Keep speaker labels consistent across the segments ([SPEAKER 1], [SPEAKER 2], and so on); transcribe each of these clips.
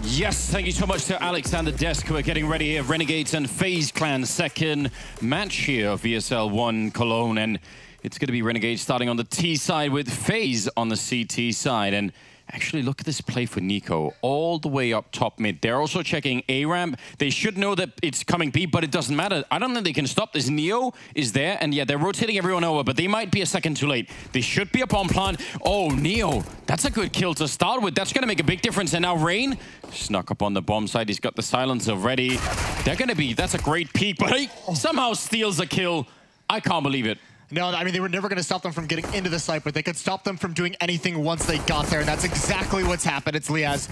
[SPEAKER 1] Yes, thank you so much to Alexander Desk. We're getting ready here. Renegades and FaZe Clan second match here of ESL 1 Cologne. And it's going to be Renegades starting on the T side with FaZe on the CT side. And actually, look at this play for Nico, all the way up top mid. They're also checking A ramp. They should know that it's coming B, but it doesn't matter. I don't think they can stop this. Neo is there, and yeah, they're rotating everyone over, but they might be a second too late. They should be a bomb plant. Oh, Neo, that's a good kill to start with. That's going to make a big difference. And now Rain snuck up on the bomb side. He's got the silencer ready. They're going to be, that's a great peek, but he somehow steals a kill. I can't believe it.
[SPEAKER 2] No, I mean, they were never going to stop them from getting into the site, but they could stop them from doing anything once they got there, and that's exactly what's happened. It's Liaz,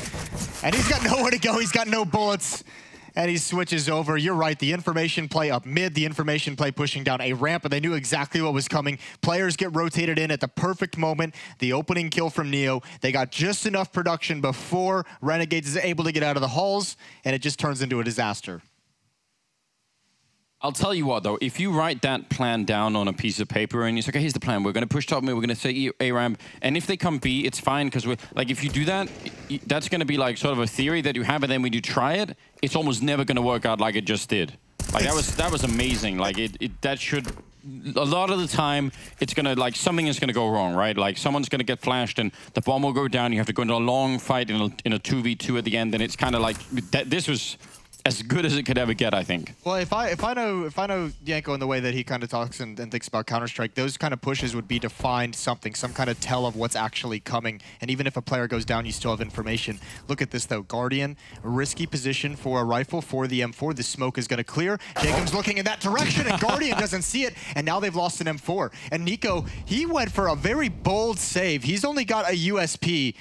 [SPEAKER 2] and he's got nowhere to go. He's got no bullets, and he switches over. You're right, the information play up mid, the information play pushing down a ramp, but they knew exactly what was coming. Players get rotated in at the perfect moment. The opening kill from Neo. They got just enough production before Renegades is able to get out of the halls, and it just turns into a disaster.
[SPEAKER 1] I'll tell you what, though, if you write that plan down on a piece of paper and you say, okay, here's the plan, we're going to push top mid, we're going to say A ramp, and if they come B, it's fine, because we're like, if you do that, that's going to be like sort of a theory that you have, and then when you try it, it's almost never going to work out like it just did. Like that was amazing. Like that should, a lot of the time, it's going to, like, something is going to go wrong, right? Like someone's going to get flashed and the bomb will go down, you have to go into a long fight in a 2v2 at the end, and it's kind of like, this was as good as it could ever get, I think.
[SPEAKER 2] Well, if I know Yanko in the way that he kind of talks and thinks about Counter-Strike, those kind of pushes would be to find something, some kind of tell of what's actually coming. And even if a player goes down, you still have information. Look at this, though. Guardian, risky position for a rifle for the M4. The smoke is going to clear. Jacob's looking in that direction, and Guardian doesn't see it. And now they've lost an M4. And Nico, he went for a very bold save. He's only got a USP.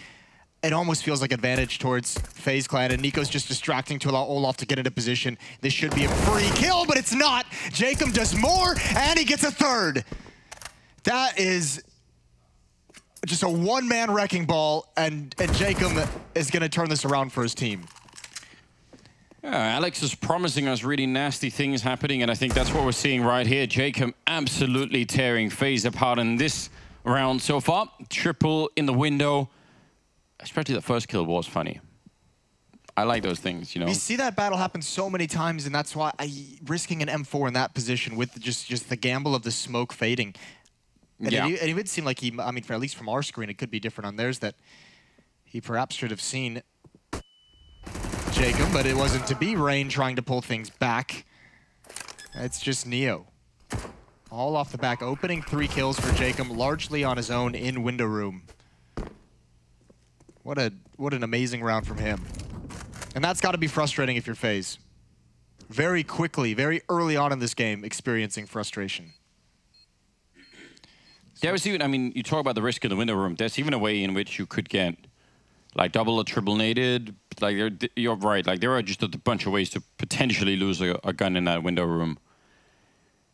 [SPEAKER 2] It almost feels like advantage towards FaZe Clan, and Nico's just distracting to allow Olaf to get into position. This should be a free kill, but it's not. Jacob does more, and he gets a third. That is just a one-man wrecking ball, and Jacob is going to turn this around for his team.
[SPEAKER 1] Yeah, Alex is promising us really nasty things happening, and I think that's what we're seeing right here. Jacob absolutely tearing FaZe apart in this round so far. Triple in the window. Especially the first kill was funny. I like those things, you know.
[SPEAKER 2] We see that battle happen so many times, and that's why risking an M4 in that position with just the gamble of the smoke fading. And yeah. It would seem like he, I mean, at least from our screen, it could be different on theirs, that he perhaps should have seen Jacob, but it wasn't to be. Rain trying to pull things back. It's just Neo. All off the back, opening 3 kills for Jacob, largely on his own in window room. What an amazing round from him. And that's got to be frustrating if you're FaZe. Very quickly, very early on in this game, experiencing frustration.
[SPEAKER 1] There is even, I mean, you talk about the risk in the window room. There's even a way in which you could get like double or triple naded. Like you're right, like there are just a bunch of ways to potentially lose a gun in that window room.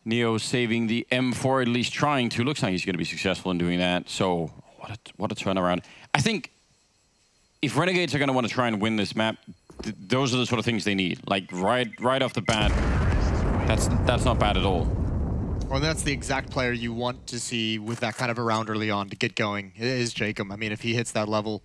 [SPEAKER 1] Neo saving the M4, at least trying to. Looks like he's going to be successful in doing that. So what a turnaround. I think if Renegades are going to want to try and win this map, those are the sort of things they need. Like right off the bat, that's not bad at all.
[SPEAKER 2] Well, that's the exact player you want to see with that kind of a round early on to get going. It is Jacob. I mean, if he hits that level,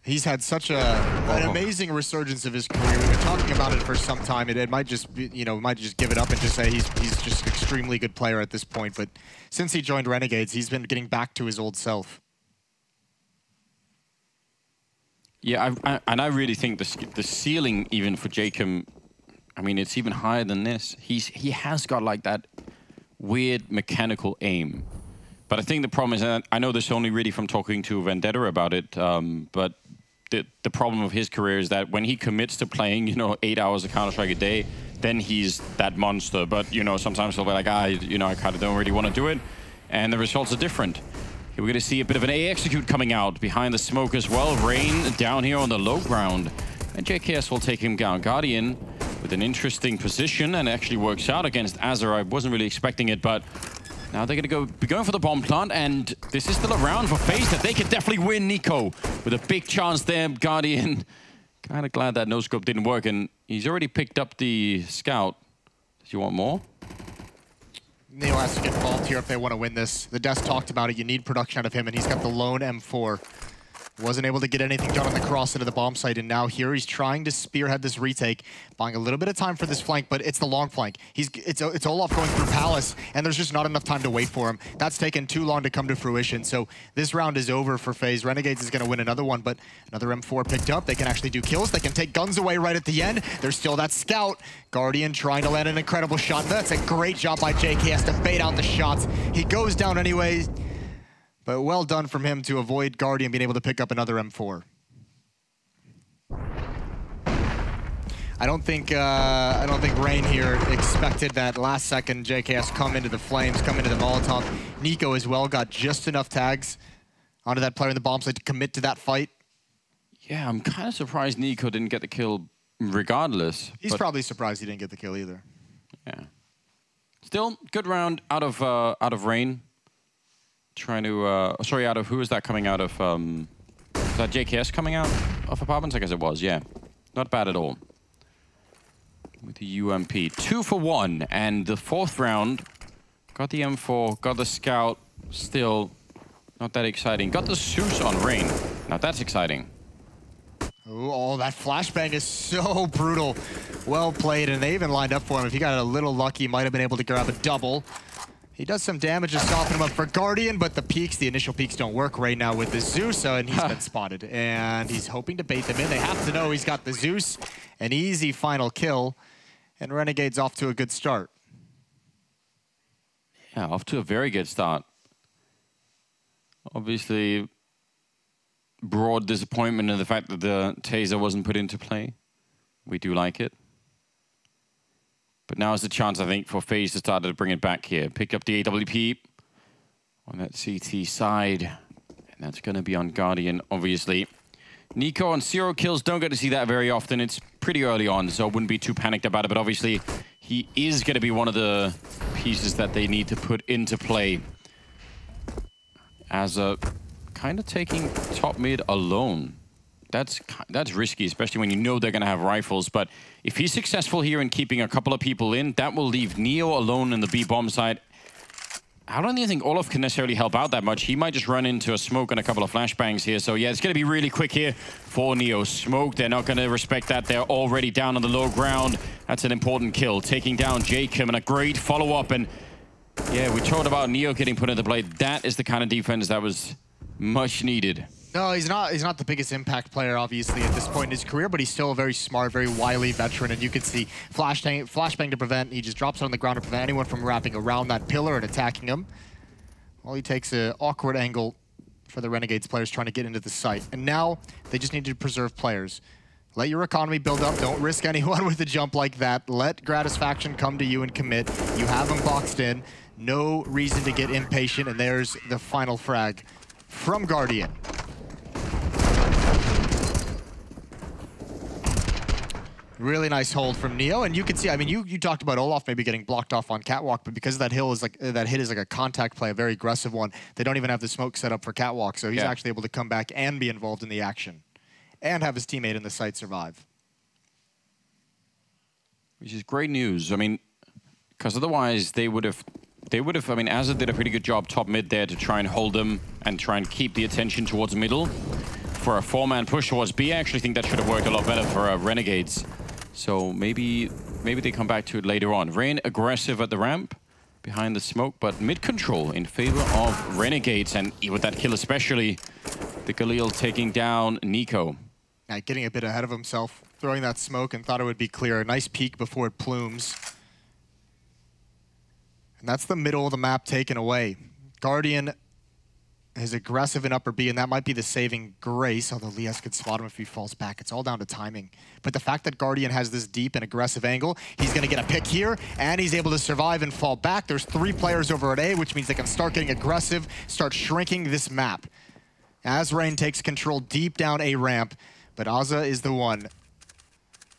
[SPEAKER 2] he's had such an amazing resurgence of his career. We've been talking about it for some time. It might just be, you know, might just give it up and just say he's just an extremely good player at this point. But since he joined Renegades, he's been getting back to his old self.
[SPEAKER 1] Yeah, I really think the ceiling even for Jacob, I mean, it's even higher than this. He has got like that weird mechanical aim. But I think the problem is, and I know this only really from talking to Vendetta about it, but the problem of his career is that when he commits to playing, you know, 8 hours of Counter-Strike a day, then he's that monster. But, you know, sometimes he'll be like, you know, I kind of don't really want to do it. And the results are different. We're going to see a bit of an A execute coming out behind the smoke as well. Rain down here on the low ground. And JKS will take him down. Guardian with an interesting position and actually works out against Azar. I wasn't really expecting it, but now they're going to be going for the bomb plant. And this is still a round for FaZe that they could definitely win. Nico with a big chance there. Guardian kind of glad that no-scope didn't work. And he's already picked up the scout. Do you want more?
[SPEAKER 2] Neo has to get involved here if they want to win this. The desk talked about it. You need production out of him, and he's got the lone M4. Wasn't able to get anything done on the cross into the bomb site, and now here he's trying to spearhead this retake, buying a little bit of time for this flank, but it's the long flank. It's Olaf going through Palace, and there's just not enough time to wait for him. That's taken too long to come to fruition, so this round is over for FaZe. Renegades is going to win another one, but another M4 picked up. They can actually do kills. They can take guns away right at the end. There's still that scout. Guardian trying to land an incredible shot. That's a great job by JKS to bait out the shots. He goes down anyways. But well done from him to avoid Guardian being able to pick up another M4. I don't think Rain here expected that last second JKS come into the flames, come into the Molotov. Nico as well got just enough tags onto that player in the bomb site to commit to that fight.
[SPEAKER 1] Yeah, I'm kind of surprised Nico didn't get the kill regardless.
[SPEAKER 2] He's probably surprised he didn't get the kill either.
[SPEAKER 1] Yeah. Still, good round out of Rain. Trying to, sorry, out of, who is that coming out of, is that JKS coming out of apartments? I guess it was, yeah. Not bad at all. With the UMP. 2 for 1, and the 4th round, got the M4, got the scout, still not that exciting. Got the Zeus on Rain. Now that's exciting.
[SPEAKER 2] Oh, that flashbang is so brutal. Well played, and they even lined up for him. If he got a little lucky, he might have been able to grab a double. He does some damage to soften him up for Guardian, but the initial peaks don't work right now with the Zeus, and he's been spotted. And he's hoping to bait them in. They have to know he's got the Zeus. An easy final kill, and Renegade's off to a good start.
[SPEAKER 1] Yeah, off to a very good start. Obviously, broad disappointment in the fact that the taser wasn't put into play. We do like it. But now is the chance, I think, for FaZe to start to bring it back here. Pick up the AWP on that CT side. And that's going to be on Guardian, obviously. Nico on 0 kills. Don't get to see that very often. It's pretty early on, so I wouldn't be too panicked about it. But obviously, he is going to be one of the pieces that they need to put into play. As a kind of taking top mid alone. That's risky, especially when you know they're going to have rifles. But if he's successful here in keeping a couple of people in, that will leave Neo alone in the B bomb side. I don't even think Olaf can necessarily help out that much. He might just run into a smoke and a couple of flashbangs here. So yeah, it's going to be really quick here for Neo. Smoke, they're not going to respect that. They're already down on the low ground. That's an important kill. Taking down Jacob, and a great follow-up. And yeah, we talked about Neo getting put into play. That is the kind of defense that was much needed.
[SPEAKER 2] No, he's not the biggest impact player, obviously, at this point in his career, but he's still a very smart, very wily veteran, and you can see flashbang to prevent. He just drops it on the ground to prevent anyone from wrapping around that pillar and attacking him. Well, he takes an awkward angle for the Renegades players trying to get into the site. And now they just need to preserve players. Let your economy build up. Don't risk anyone with a jump like that. Let Gratisfaction come to you and commit. You have them boxed in. No reason to get impatient, and there's the final frag from Guardian. Really nice hold from Neo, and you can see, I mean, you talked about Olaf maybe getting blocked off on Catwalk, but because that hill is like that hit is like a contact play, a very aggressive one, they don't even have the smoke set up for Catwalk, so he's actually able to come back and be involved in the action, and have his teammate in the site survive.
[SPEAKER 1] Which is great news. I mean, because otherwise they would have, I mean, Azza did a pretty good job top mid there to try and hold them and try and keep the attention towards middle. For a 4-man push towards B, I actually think that should have worked a lot better for Renegades. So maybe they come back to it later on. Rain aggressive at the ramp, behind the smoke, but mid-control in favor of Renegades, and with that kill especially, the Galil taking down Nico.
[SPEAKER 2] Yeah, getting a bit ahead of himself, throwing that smoke and thought it would be clear. A nice peek before it plumes. And that's the middle of the map taken away. Guardian is aggressive in upper B, and that might be the saving grace, although Lias could spot him if he falls back. It's all down to timing. But the fact that Guardian has this deep and aggressive angle, he's going to get a pick here, and he's able to survive and fall back. There's 3 players over at A, which means they can start getting aggressive, start shrinking this map. As Rain takes control deep down A ramp, but Azza is the one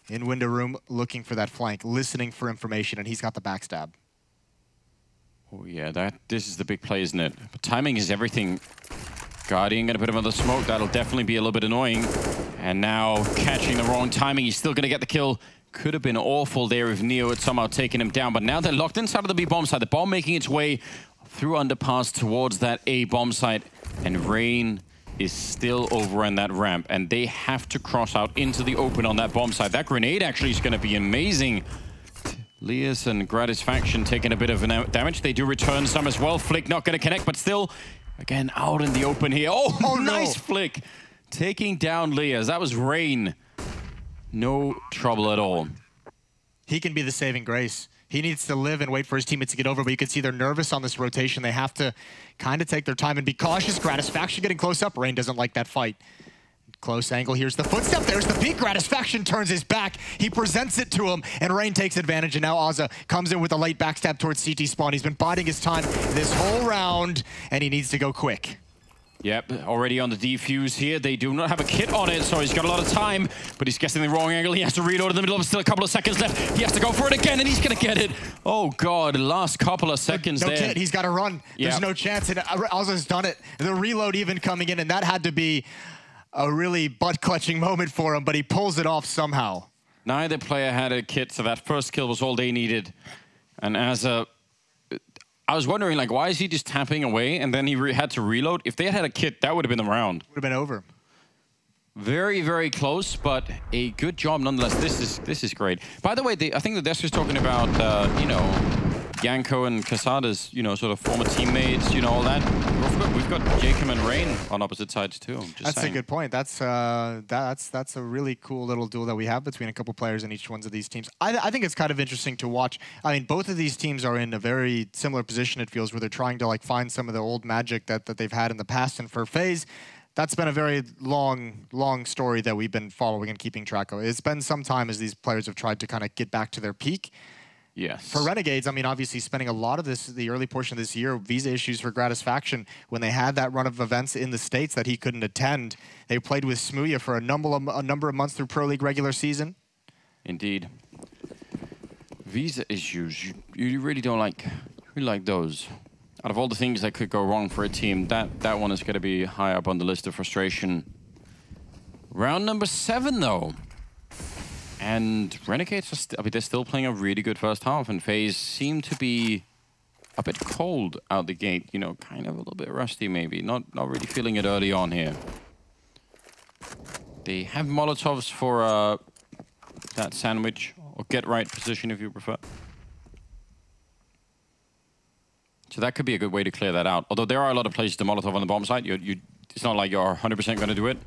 [SPEAKER 2] in window room looking for that flank, listening for information, and he's got the backstab.
[SPEAKER 1] Oh yeah, this is the big play, isn't it? But timing is everything. Guardian gonna put him on the smoke. That'll definitely be a little bit annoying. And now catching the wrong timing. He's still gonna get the kill. Could have been awful there if Neo had somehow taken him down. But now they're locked inside of the B bomb site. The bomb making its way through underpass towards that A bomb site. And Rain is still over on that ramp, and they have to cross out into the open on that bomb side. That grenade actually is going to be amazing. Lias and Gratisfaction taking a bit of damage. They do return some as well. Flick not going to connect, but still, again, out in the open here. Oh,
[SPEAKER 2] no.
[SPEAKER 1] Nice Flick. Taking down Lias. That was Rain. No trouble at all.
[SPEAKER 2] He can be the saving grace. He needs to live and wait for his teammates to get over, but you can see they're nervous on this rotation. They have to kind of take their time and be cautious. Gratisfaction getting close up. Rain doesn't like that fight. Close angle. Here's the footstep. There's the peek. Gratisfaction turns his back. He presents it to him, and Rain takes advantage. And now Azza comes in with a late backstab towards CT spawn. He's been biding his time this whole round, and he needs to go quick.
[SPEAKER 1] Yep, already on the defuse here. They do not have a kit on it, so he's got a lot of time, but he's guessing the wrong angle. He has to reload in the middle of still a couple of seconds left. He has to go for it again, and he's going to get it. Oh, God, last couple of seconds there.
[SPEAKER 2] No kit, he's got to run. There's no chance, and Azza's done it. The reload even coming in, and that had to be a really butt-clutching moment for him, but he pulls it off somehow.
[SPEAKER 1] Neither player had a kit, so that first kill was all they needed. And I was wondering, like, why is he just tapping away and then he had to reload? If they had a kit, that would have been the round.
[SPEAKER 2] Would have been over.
[SPEAKER 1] Very, very close, but a good job nonetheless. This is great. By the way, I think the desk was talking about, you know, Yanko and Casada's, you know, sort of former teammates, you know, all that. We've got Jacob and Rain on opposite sides too.
[SPEAKER 2] That's a good point. That's a really cool little duel that we have between a couple players in each one of these teams. I think it's kind of interesting to watch. I mean, both of these teams are in a very similar position, it feels, where they're trying to like find some of the old magic that they've had in the past. And for FaZe, that's been a very long story that we've been following and keeping track of. It's been some time as these players have tried to kind of get back to their peak.
[SPEAKER 1] Yes.
[SPEAKER 2] For Renegades, I mean, obviously spending a lot of the early portion of this year, visa issues for Gratisfaction, when they had that run of events in the States that he couldn't attend. They played with Smooya for a number of months through Pro League regular season.
[SPEAKER 1] Indeed. Visa issues, you really don't like those. Out of all the things that could go wrong for a team, that one is going to be high up on the list of frustration. Round number 7, though. And Renegades, they're still playing a really good first half, and FaZe seem to be a bit cold out the gate. You know, kind of a little bit rusty maybe. Not really feeling it early on here. They have Molotovs for that sandwich, or get right position if you prefer. So that could be a good way to clear that out. Although there are a lot of places to Molotov on the bomb site. It's not like you're 100% going to do it.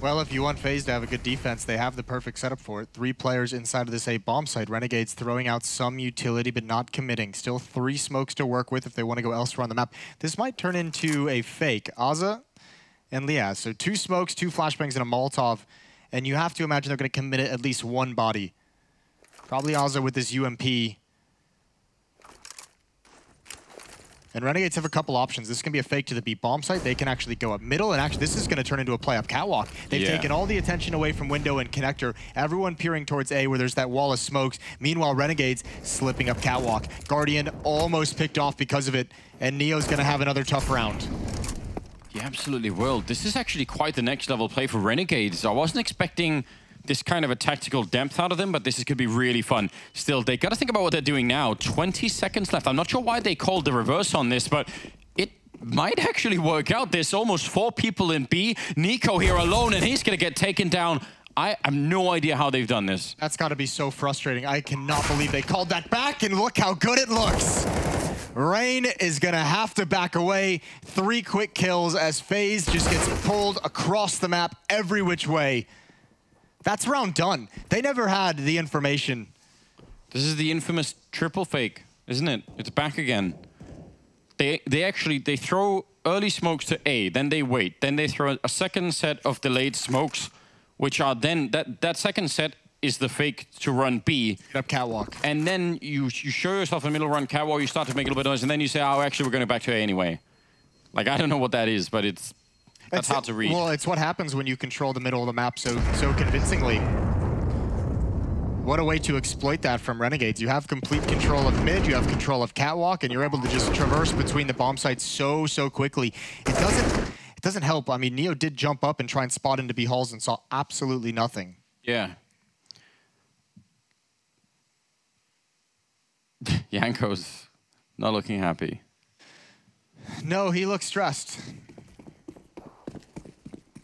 [SPEAKER 2] Well, if you want FaZe to have a good defense, they have the perfect setup for it. 3 players inside of this A bomb site. Renegades throwing out some utility, but not committing. Still 3 smokes to work with if they want to go elsewhere on the map. This might turn into a fake. Azza and Lias. So 2 smokes, 2 flashbangs, and a Molotov. And you have to imagine they're going to commit at least 1 body. Probably Azza with this UMP. And Renegades have a couple options. This can be a fake to the B bomb site. They can actually go up middle, and actually this is going to turn into a play up catwalk. They've taken all the attention away from window and connector. Everyone peering towards A where there's that wall of smokes. Meanwhile, Renegades slipping up catwalk. Guardian almost picked off because of it, and Neo's going to have another tough round.
[SPEAKER 1] Yeah, absolutely will. This is actually quite the next level play for Renegades. I wasn't expecting this kind of a tactical depth out of them, but this is going to be really fun. Still, they got to think about what they're doing now. 20 seconds left. I'm not sure why they called the reverse on this, but it might actually work out. There's almost 4 people in B. Nico here alone, and he's going to get taken down. I have no idea how they've done this.
[SPEAKER 2] That's got to be so frustrating. I cannot believe they called that back, and look how good it looks. Rain is going to have to back away. 3 quick kills as FaZe just gets pulled across the map every which way. That's round done. They never had the information.
[SPEAKER 1] This is the infamous triple fake, isn't it? It's back again. They throw early smokes to A, then they wait. Then they throw a second set of delayed smokes, which are then, that second set is the fake to run B.
[SPEAKER 2] Up catwalk. And
[SPEAKER 1] then you show yourself in the middle run catwalk, you start to make a little bit of noise, and then you say, oh, actually, we're going back to A anyway. Like, I don't know what that is, but that's hard to read.
[SPEAKER 2] Well, it's what happens when you control the middle of the map so convincingly. What a way to exploit that from Renegades. You have complete control of mid, you have control of catwalk, and you're able to just traverse between the bomb sites so quickly. It doesn't help. I mean, Neo did jump up and try and spot into B halls and saw absolutely nothing.
[SPEAKER 1] Yeah. Yanko's not looking happy.
[SPEAKER 2] No, he looks stressed.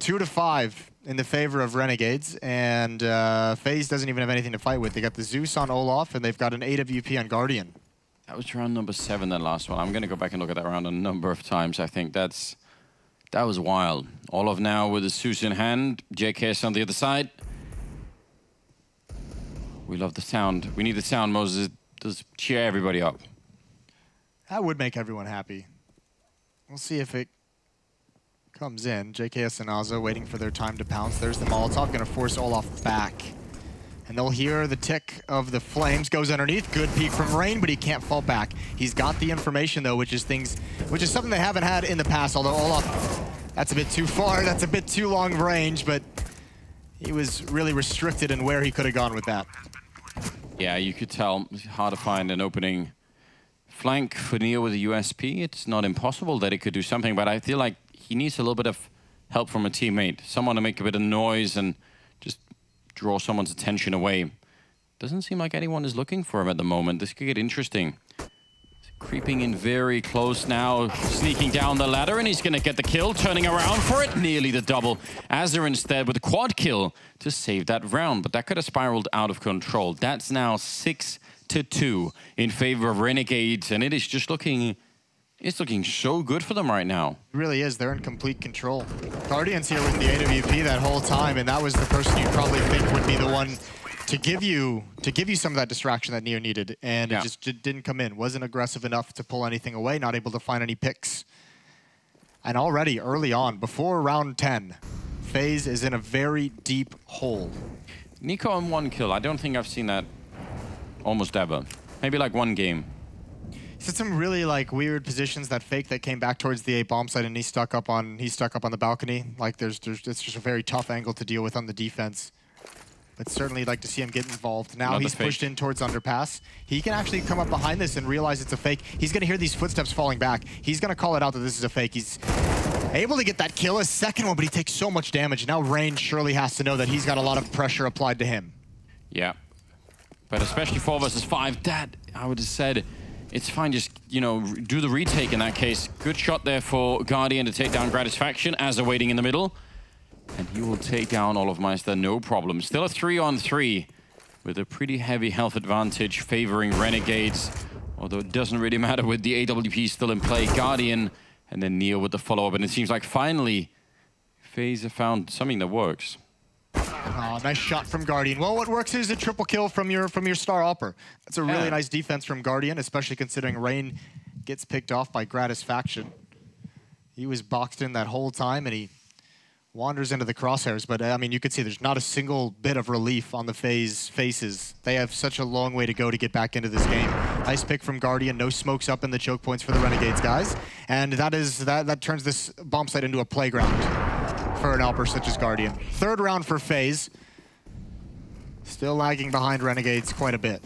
[SPEAKER 2] 2-5 in the favor of Renegades, and FaZe doesn't even have anything to fight with. They got the Zeus on Olaf, and they've got an AWP on Guardian.
[SPEAKER 1] That was round number 7, that last one. I'm going to go back and look at that round a number of times. I think that was wild. Olaf now with the Zeus in hand. JKS on the other side. We love the sound. We need the sound, Moses. Just cheer everybody up.
[SPEAKER 2] That would make everyone happy. We'll see if it comes in. JKS and Aza waiting for their time to pounce. There's the Molotov, going to force Olaf back. And they'll hear the tick of the flames. Goes underneath. Good peek from Rain, but he can't fall back. He's got the information, though, which is something they haven't had in the past. Although Olaf, that's a bit too far. That's a bit too long range, but he was really restricted in where he could have gone with that.
[SPEAKER 1] Yeah, you could tell. It's hard to find an opening flank for Neo with a USP. It's not impossible that he could do something, but I feel like he needs a little bit of help from a teammate. Someone to make a bit of noise and just draw someone's attention away. Doesn't seem like anyone is looking for him at the moment. This could get interesting. He's creeping in very close now, sneaking down the ladder, and he's going to get the kill, turning around for it. Nearly the double. Azir instead with a quad kill to save that round, but that could have spiraled out of control. That's now 6-2 in favor of Renegades, and it is just looking... It's looking so good for them right now.
[SPEAKER 2] It really is. They're in complete control. Guardian's here with the AWP that whole time, and that was the person you'd probably think would be the one to give you some of that distraction that Neo needed, and it just didn't come in. Wasn't aggressive enough to pull anything away, not able to find any picks. And already early on, before round 10, FaZe is in a very deep hole.
[SPEAKER 1] Nico on 1 kill. I don't think I've seen that almost ever. Maybe like 1 game.
[SPEAKER 2] He's had some really like weird positions. That fake that came back towards the A bomb site, and he's stuck up on the balcony. Like it's just a very tough angle to deal with on the defense. But certainly like to see him get involved. Now he's pushed in towards underpass. He can actually come up behind this and realize it's a fake. He's gonna hear these footsteps falling back. He's gonna call it out that this is a fake. He's able to get that kill, a second one, but he takes so much damage. Now Rain surely has to know that he's got a lot of pressure applied to him.
[SPEAKER 1] Yeah, but especially 4 versus 5, that I would have said. It's fine, just, you know, do the retake in that case. Good shot there for Guardian to take down Gratisfaction as they're waiting in the middle. And he will take down Olofmeister, no problem. Still a 3-on-3 with a pretty heavy health advantage favoring Renegades. Although it doesn't really matter with the AWP still in play. Guardian and then Neo with the follow-up. And it seems like finally FaZe have found something that works.
[SPEAKER 2] Oh, nice shot from Guardian. Well, what works is a triple kill from your star Opper. That's a really nice defense from Guardian, especially considering Rain gets picked off by Gratisfaction. He was boxed in that whole time, and he wanders into the crosshairs. But, I mean, you could see there's not a single bit of relief on the FaZe faces. They have such a long way to go to get back into this game. Nice pick from Guardian. No smokes up in the choke points for the Renegades, guys. And that turns this bomb site into a playground for an Alper such as Guardian. 3rd round for FaZe. Still lagging behind Renegades quite a bit.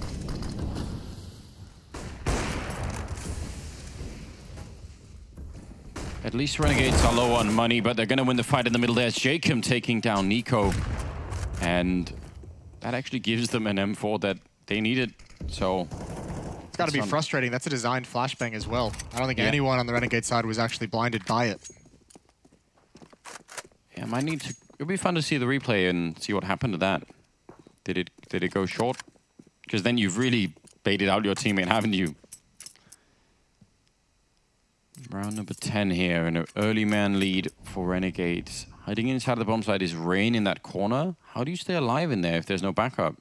[SPEAKER 1] At least Renegades are low on money, but they're going to win the fight in the middle. There's Jacob taking down Nico. And that actually gives them an M4 that they needed. So
[SPEAKER 2] it's got to be frustrating. That's a designed flashbang as well. I don't think anyone on the Renegade side was actually blinded by it.
[SPEAKER 1] Yeah, might need to. It'll be fun to see the replay and see what happened to that. Did it go short? Because then you've really baited out your teammate, haven't you? Round number 10 here, and an early man lead for Renegades. Hiding inside the bomb site is Rain in that corner. How do you stay alive in there if there's no backup?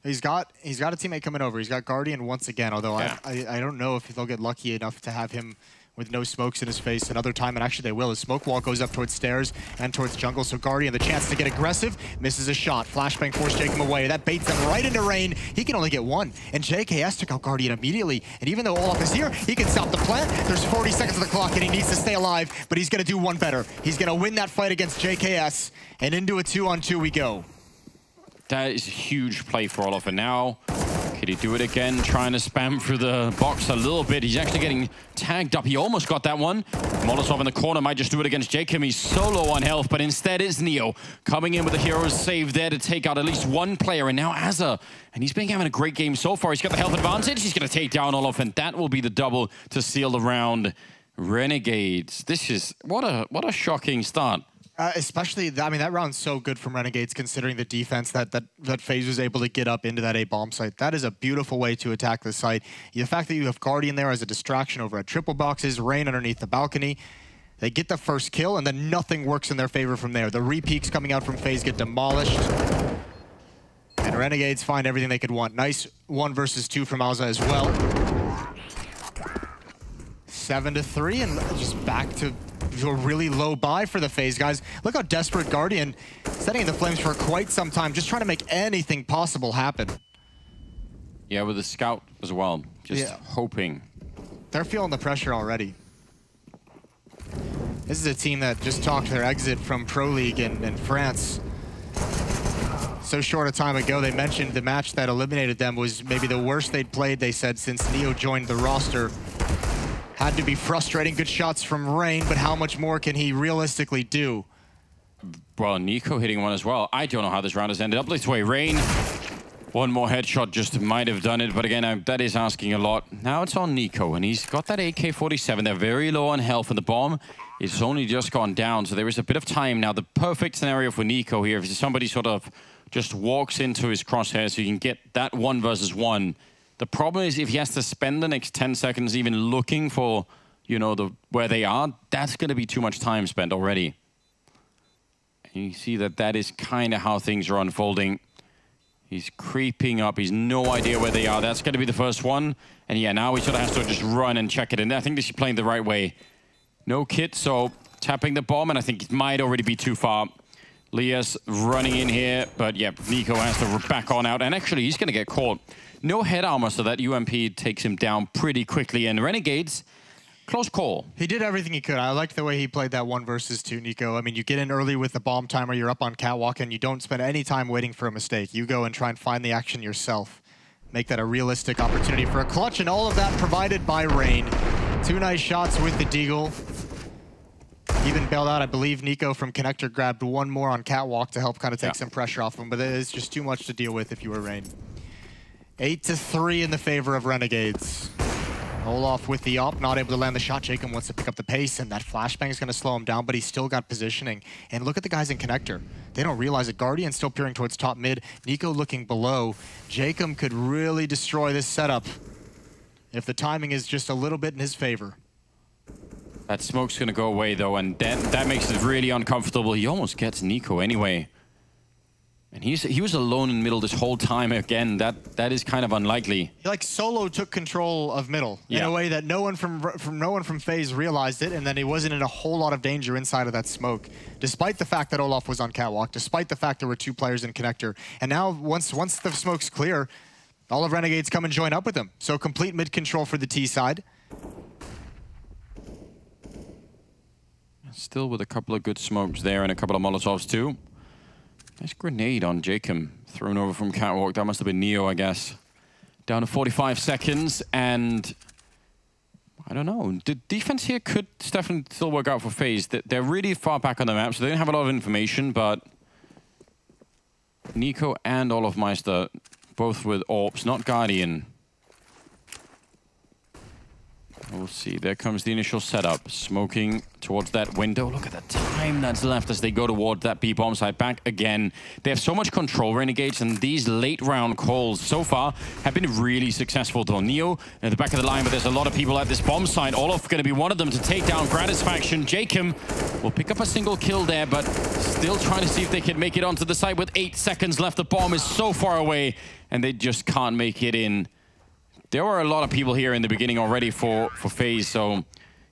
[SPEAKER 2] He's got a teammate coming over. He's got Guardian once again, although I don't know if they'll get lucky enough to have him with no smokes in his face another time, and actually they will. His smoke wall goes up towards stairs and towards jungle, so Guardian, the chance to get aggressive, misses a shot. Flashbang forced Jacob away. That baits him right into Rain. He can only get 1, and JKS took out Guardian immediately, and even though Olaf is here, he can stop the plant. There's 40 seconds of the clock, and he needs to stay alive, but he's gonna do one better. He's gonna win that fight against JKS, and into a 2-on-2 we go.
[SPEAKER 1] That is a huge play for Olaf, and now could he do it again, trying to spam through the box a little bit. He's actually getting tagged up. He almost got that one. Molotov in the corner might just do it against Jacob. He's so low on health, but instead it's Neo coming in with a hero's save there to take out at least 1 player, and now Azza. And he's been having a great game so far. He's got the health advantage. He's going to take down Olaf, and that will be the double to seal the round. Renegades. This is... What a shocking start.
[SPEAKER 2] Especially, I mean, that round's so good from Renegades considering the defense that FaZe was able to get up into that A bomb site. That is a beautiful way to attack the site. The fact that you have Guardian there as a distraction over at triple boxes, Rain underneath the balcony. They get the first kill, and then nothing works in their favor from there. The re-peaks coming out from FaZe get demolished. And Renegades find everything they could want. Nice 1 versus 2 from Alza as well. 7-3, and just back to a really low buy for the FaZe guys. Look how desperate Guardian, setting in the flames for quite some time, just trying to make anything possible happen.
[SPEAKER 1] Yeah, with the scout as well, just hoping.
[SPEAKER 2] They're feeling the pressure already. This is a team that just talked their exit from Pro League in France. So short a time ago, they mentioned the match that eliminated them was maybe the worst they'd played, they said, since Neo joined the roster. Had to be frustrating. Good shots from Rain, but how much more can he realistically do?
[SPEAKER 1] Well, Nico hitting one as well. I don't know how this round has ended up this way. Rain, one more headshot just might have done it, but again, that is asking a lot. Now it's on Nico, and he's got that AK-47. They're very low on health, and the bomb is only just gone down, so there is a bit of time now. The perfect scenario for Nico here, if somebody sort of just walks into his crosshairs so you can get that 1 versus 1. The problem is if he has to spend the next 10 seconds even looking for, you know, where they are, that's going to be too much time spent already. And you see that is kind of how things are unfolding. He's creeping up. He's no idea where they are. That's going to be the first one. And yeah, now he sort of has to just run and check it. And I think this is playing the right way. No kit, so tapping the bomb, and I think it might already be too far. Lias running in here, but yeah, Nico has to back on out. And actually, he's going to get caught. No head armor, so that UMP takes him down pretty quickly. And Renegades, close call.
[SPEAKER 2] He did everything he could. I liked the way he played that 1 versus 2, Nico. I mean, you get in early with the bomb timer, you're up on catwalk, and you don't spend any time waiting for a mistake. You go and try and find the action yourself. Make that a realistic opportunity for a clutch, and all of that provided by Rain. 2 nice shots with the Deagle. Even bailed out, I believe Nico from Connector grabbed 1 more on catwalk to help kind of take some pressure off him, but it is just too much to deal with if you were Rain. 8-3 in the favor of Renegades. Olaf with the op, not able to land the shot. Jacob wants to pick up the pace, and that flashbang is going to slow him down, but he's still got positioning. And look at the guys in Connector. They don't realize it. Guardian still peering towards top mid. Nico looking below. Jacob could really destroy this setup if the timing is just a little bit in his favor.
[SPEAKER 1] That smoke's going to go away, though, and that makes it really uncomfortable. He almost gets Nico anyway. And he was alone in middle this whole time. Again, that is kind of unlikely.
[SPEAKER 2] He like solo took control of middle in a way that no one from FaZe realized it, and then he wasn't in a whole lot of danger inside of that smoke, despite the fact that Olaf was on catwalk, despite the fact there were 2 players in Connector. And now once the smoke's clear, all of Renegades come and join up with him. So complete mid control for the T side.
[SPEAKER 1] Still with a couple of good smokes there and a couple of Molotovs too. Nice grenade on Jacob, thrown over from catwalk. That must have been Neo, I guess. Down to 45 seconds, and I don't know. The defense here could definitely still work out for FaZe. They're really far back on the map, so they don't have a lot of information, but Nico and Olofmeister, both with AWPs, not Guardian. We'll see. There comes the initial setup. Smoking towards that window. Look at the time that's left as they go towards that B-bomb site. Back again. They have so much control, Renegades, and these late round calls so far have been really successful. Though Neo at the back of the line, but there's a lot of people at this bomb site. Olaf going to be one of them to take down Gratisfaction. Jacob will pick up a single kill there, but still trying to see if they can make it onto the site with 8 seconds left. The bomb is so far away, and they just can't make it in. There were a lot of people here in the beginning already for FaZe, so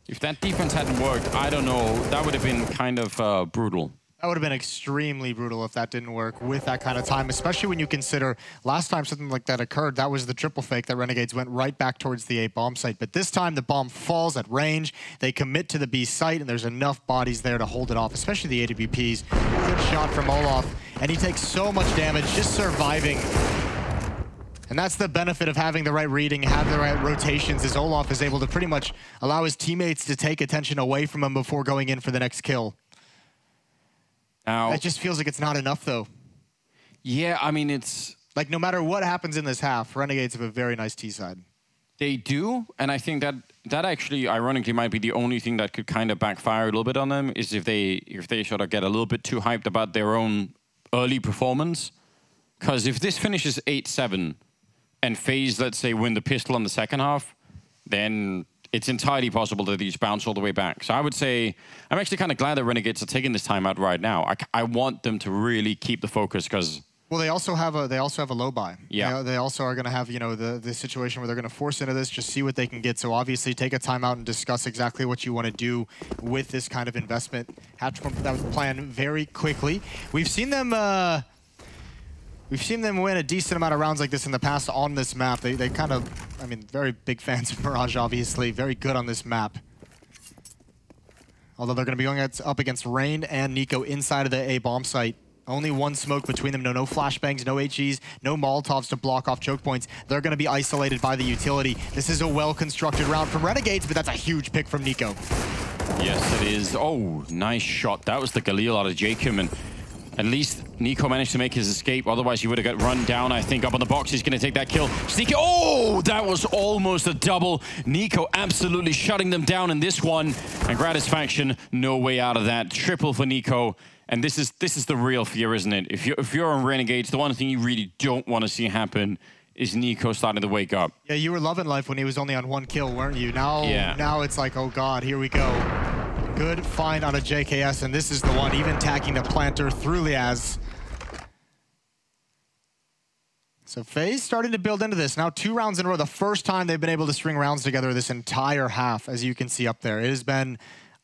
[SPEAKER 1] if that defense hadn't worked, I don't know, that would have been kind of brutal.
[SPEAKER 2] That would have been extremely brutal if that didn't work with that kind of time, especially when you consider last time something like that occurred, that was the triple fake that Renegades went right back towards the A bomb site. But this time the bomb falls at range, they commit to the B site, and there's enough bodies there to hold it off, especially the AWPs. Good shot from Olaf, and he takes so much damage just surviving. And that's the benefit of having the right reading, having the right rotations, is Olaf is able to pretty much allow his teammates to take attention away from him before going in for the next kill.
[SPEAKER 1] Now,
[SPEAKER 2] it just feels like it's not enough, though.
[SPEAKER 1] Yeah, I mean, it's...
[SPEAKER 2] Like, no matter what happens in this half, Renegades have a very nice T side.
[SPEAKER 1] They do, and I think that actually, ironically, might be the only thing that could kind of backfire a little bit on them is if they sort of get a little bit too hyped about their own early performance. Because if this finishes 8-7 and FaZe, let's say, win the pistol in the second half, then it's entirely possible that these bounce all the way back. So I would say, I'm actually kind of glad that Renegades are taking this time out right now. I want them to really keep the focus because...
[SPEAKER 2] Well, they also have a low buy.
[SPEAKER 1] Yeah.
[SPEAKER 2] They also are going to have, you know, the situation where they're going to force into this, just see what they can get. So obviously take a time out and discuss exactly what you want to do with this kind of investment. Have to come up with that plan very quickly. We've seen them win a decent amount of rounds like this in the past on this map. They kind of, I mean, very big fans of Mirage, obviously. Very good on this map. Although they're going to be going up against Rain and Nico inside of the A bomb site. Only one smoke between them. No flashbangs, no HEs, no Molotovs to block off choke points. They're going to be isolated by the utility. This is a well-constructed round from Renegades, but that's a huge pick from Nico.
[SPEAKER 1] Yes, it is. Oh, nice shot. That was the Galil out of Jacob, and at least Nico managed to make his escape. Otherwise, he would have got run down, I think, up on the box. He's going to take that kill. Sneaky. Oh, that was almost a double. Nico absolutely shutting them down in this one. And Gratisfaction, no way out of that. Triple for Nico. And this is the real fear, isn't it? If you're on Renegades, the one thing you really don't want to see happen is Nico starting to wake up.
[SPEAKER 2] Yeah, you were loving life when he was only on 1 kill, weren't you? Now,
[SPEAKER 1] yeah.
[SPEAKER 2] Now it's like, oh God, here we go. Good find out of JKS, and this is the one, even tacking the planter through Liaz. So FaZe starting to build into this. Now 2 rounds in a row, the first time they've been able to string rounds together this entire half, as you can see up there. It has been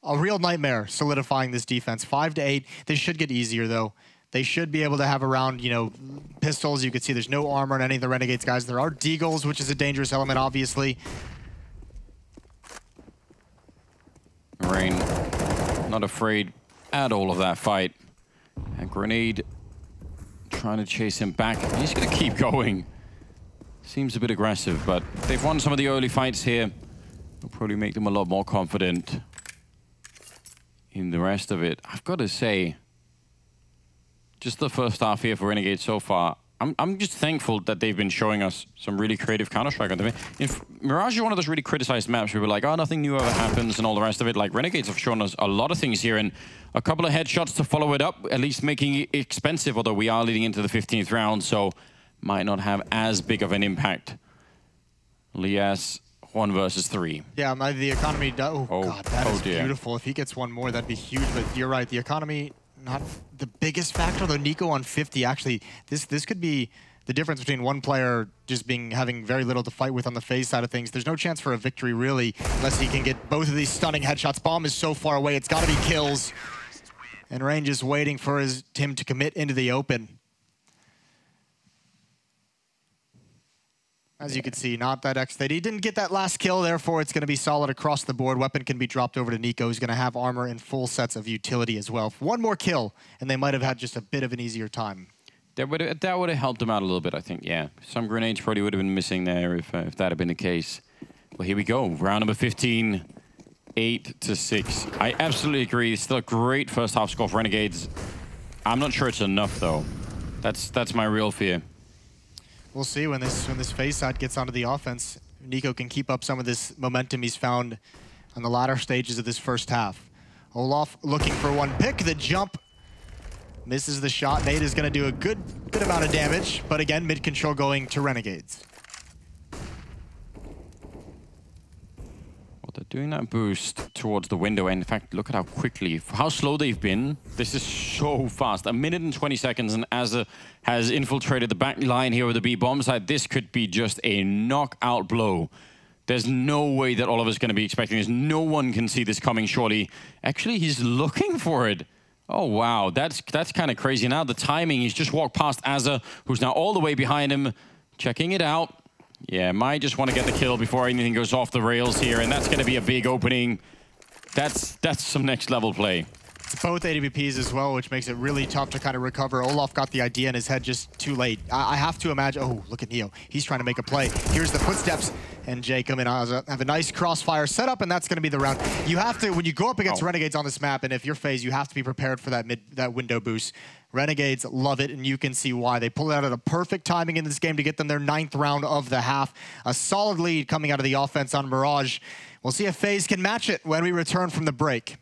[SPEAKER 2] a real nightmare solidifying this defense. 5-8. They should get easier, though. They should be able to have around, you know, pistols. You can see there's no armor on any of the Renegades guys. There are deagles, which is a dangerous element, obviously.
[SPEAKER 1] Rain, not afraid at all of that fight. And Grenade trying to chase him back. He's going to keep going. Seems a bit aggressive, but they've won some of the early fights here. It'll probably make them a lot more confident in the rest of it. I've got to say, just the first half here for Renegade so far, I'm just thankful that they've been showing us some really creative Counter-Strike on the If Mirage is one of those really criticized maps where we're like, oh, nothing new ever happens and all the rest of it. Like, Renegades have shown us a lot of things here and a couple of headshots to follow it up, at least making it expensive, although we are leading into the 15th round, so might not have as big of an impact. Lias, 1 versus 3.
[SPEAKER 2] Yeah, the economy does. Oh God, that is beautiful. If he gets one more, that'd be huge. But you're right, the economy, not the biggest factor. Though Nico on 50, actually, this could be the difference between one player just having very little to fight with on the FaZe side of things. There's no chance for a victory, really, unless he can get both of these stunning headshots. Bomb is so far away, it's got to be kills. And Rain just waiting for him to commit into the open. As you can see, not that X-State. He didn't get that last kill, therefore it's going to be solid across the board. Weapon can be dropped over to Nico, who's going to have armor and full sets of utility as well. One more kill, and they might have had just a bit of an easier time.
[SPEAKER 1] That would have helped them out a little bit, I think, yeah. Some grenades probably would have been missing there if that had been the case. Well, here we go. Round number 15, 8-6. I absolutely agree. It's still a great first half score for Renegades. I'm not sure it's enough, though. That's my real fear.
[SPEAKER 2] We'll see when this FaZe side gets onto the offense. Nico can keep up some of this momentum he's found on the latter stages of this first half. Olaf looking for one pick. The jump misses the shot. Nate is going to do a good amount of damage, but again, mid control going to Renegades.
[SPEAKER 1] Well, they're doing that boost towards the window, and in fact, look at how quickly, how slow they've been. This is so fast. 1 minute and 20 seconds, and Azza has infiltrated the back line here with the B bomb side. This could be just a knockout blow. There's no way that Oliver's is going to be expecting this. No one can see this coming, surely. Actually, he's looking for it. Oh, wow. That's kind of crazy. Now the timing, he's just walked past Azza, who's now all the way behind him, checking it out. Yeah, might just want to get the kill before anything goes off the rails here, and that's going to be a big opening. That's some next level play.
[SPEAKER 2] It's both AWPs as well, which makes it really tough to kind of recover. Olaf got the idea in his head just too late. I have to imagine, oh, look at Neo. He's trying to make a play. Here's the footsteps, and Jacob and Azza have a nice crossfire setup, and that's going to be the round. You have to, when you go up against Renegades on this map, and if you're FaZe, you have to be prepared for that window boost. Renegades love it, and you can see why. They pulled it out at a perfect timing in this game to get them their 9th round of the half. A solid lead coming out of the offense on Mirage. We'll see if FaZe can match it when we return from the break.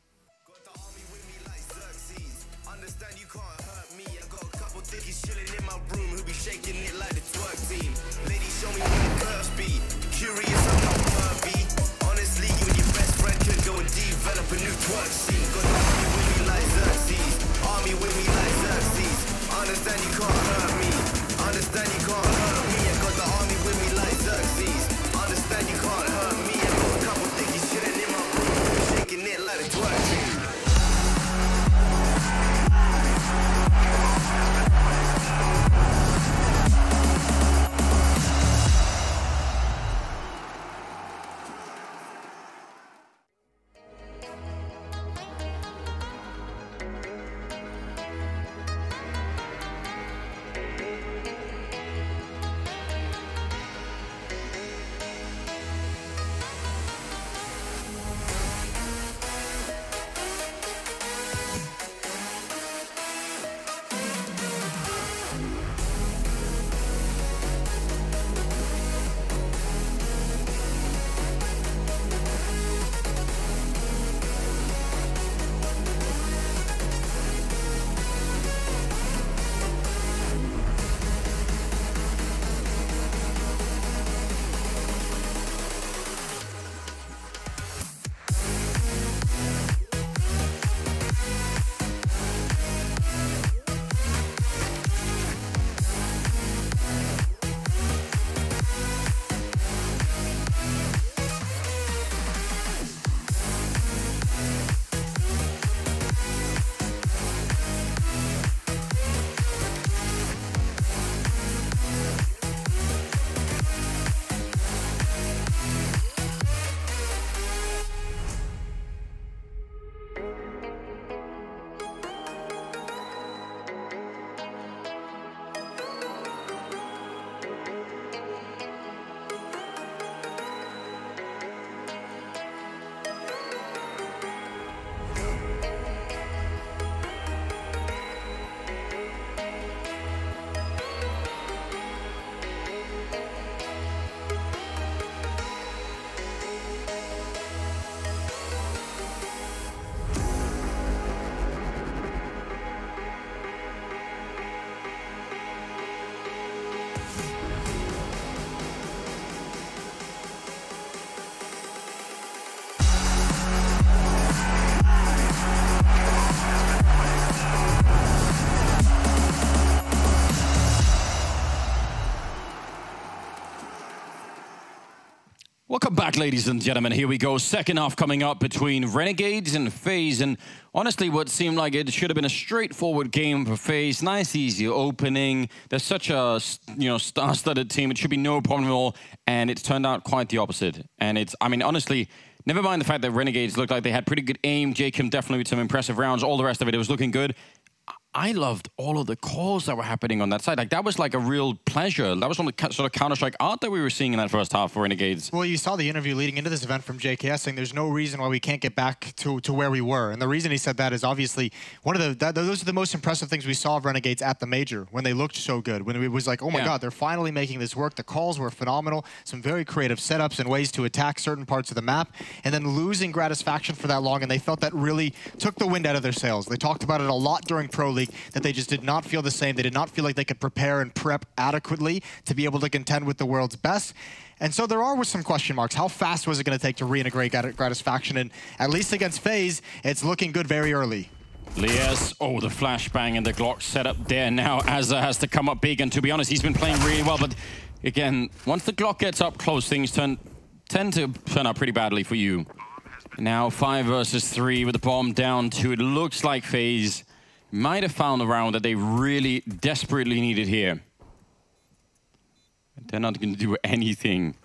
[SPEAKER 1] Welcome back, ladies and gentlemen. Here we go. Second half coming up between Renegades and FaZe. And honestly, what seemed like it should have been a straightforward game for FaZe. Nice, easy opening. They're such a, star-studded team. It should be no problem at all. And it's turned out quite the opposite. And it's, I mean, honestly, never mind the fact that Renegades looked like they had pretty good aim. Jacob definitely with some impressive rounds. All the rest of it, it was looking good. I loved all of the calls that were happening on that side. Like, that was like a real pleasure. That was one of the sort of Counter-Strike art that we were seeing in that first half for Renegades.
[SPEAKER 2] Well, you saw the interview leading into this event from JKS saying there's no reason why we can't get back to where we were. And the reason he said that is obviously one of those are the most impressive things we saw of Renegades at the Major, when they looked so good. When it was like, oh my God, they're finally making this work. The calls were phenomenal. Some very creative setups and ways to attack certain parts of the map. And then losing Gratisfaction for that long, and they felt that really took the wind out of their sails. They talked about it a lot during Pro League, that they just did not feel the same. They did not feel like they could prepare and prep adequately to be able to contend with the world's best. And so there are some question marks. How fast was it going to take to reintegrate Gratisfaction? And at least against FaZe, it's looking good very early.
[SPEAKER 1] Lias, oh, the flashbang and the Glock set up there. Now Azza has to come up big, and to be honest, he's been playing really well. But again, once the Glock gets up close, things tend to turn out pretty badly for you. Now 5 versus 3 with the bomb down 2. It looks like FaZe might have found a round that they really desperately needed here. They're not going to do anything.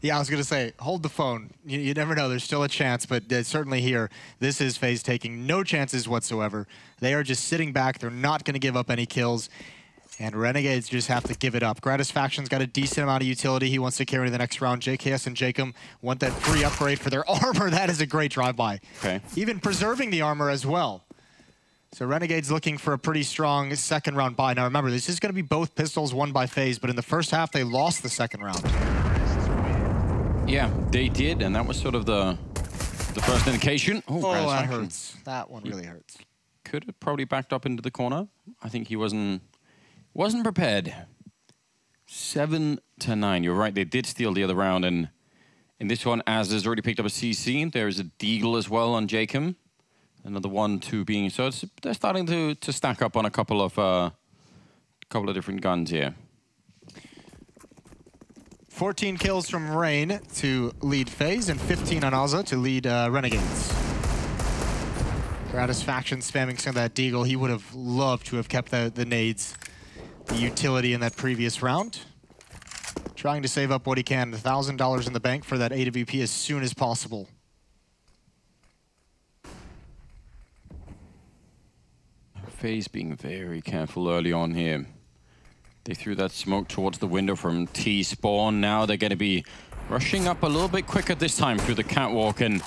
[SPEAKER 2] Yeah, I was going to say, hold the phone. You never know. There's still a chance, but certainly here, this is FaZe taking no chances whatsoever. They are just sitting back. They're not going to give up any kills. And Renegades just have to give it up. Gratisfaction's got a decent amount of utility he wants to carry the next round. JKS and Jacob want that free upgrade for their armor. That is a great drive-by.
[SPEAKER 1] Okay.
[SPEAKER 2] Even preserving the armor as well. So Renegades looking for a pretty strong second round buy. Now remember, this is going to be both pistols won by FaZe, but in the first half, they lost the second round.
[SPEAKER 1] Yeah, they did, and that was sort of the first indication.
[SPEAKER 2] Oh, that hurts. That one really hurts.
[SPEAKER 1] Could have probably backed up into the corner. I think he wasn't prepared. 7-9. You're right, they did steal the other round, and in this one, Az has already picked up a CC. There is a Deagle as well on Jacob. Another 1-2 being, so they're starting to stack up on a couple of different guns here.
[SPEAKER 2] 14 kills from Rain to lead FaZe and 15 on Azza to lead Renegades. Gratisfaction spamming some of that Deagle. He would have loved to have kept the nades, the utility in that previous round. Trying to save up what he can, $1,000 in the bank for that AWP as soon as possible.
[SPEAKER 1] FaZe being very careful early on here. They threw that smoke towards the window from T-spawn. Now they're going to be rushing up a little bit quicker this time through the catwalk, and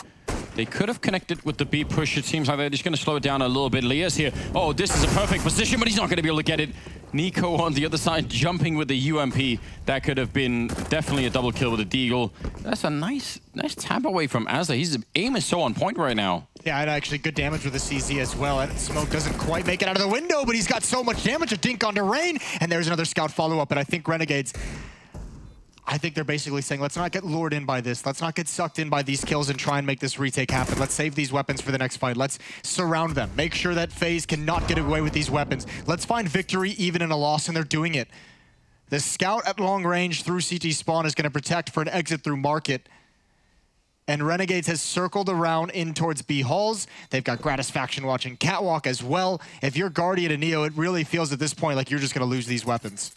[SPEAKER 1] they could have connected with the B push. It seems like they're just going to slow it down a little bit. Lia's here. Oh, this is a perfect position, but he's not going to be able to get it. Nico on the other side jumping with the UMP. That could have been definitely a double kill with a Deagle. That's a nice tap away from Azza. His aim is so on point right now.
[SPEAKER 2] Yeah, and actually good damage with the CZ as well. Smoke doesn't quite make it out of the window, but he's got so much damage. A dink onto Rain, and there's another scout follow-up. And I think Renegades, I think they're basically saying, let's not get lured in by this. Let's not get sucked in by these kills and try and make this retake happen. Let's save these weapons for the next fight. Let's surround them. Make sure that FaZe cannot get away with these weapons. Let's find victory even in a loss, and they're doing it. The scout at long range through CT spawn is going to protect for an exit through market. And Renegades has circled around in towards B halls. They've got Gratisfaction watching catwalk as well. If you're Guardian and Neo, it really feels at this point like you're just going to lose these weapons.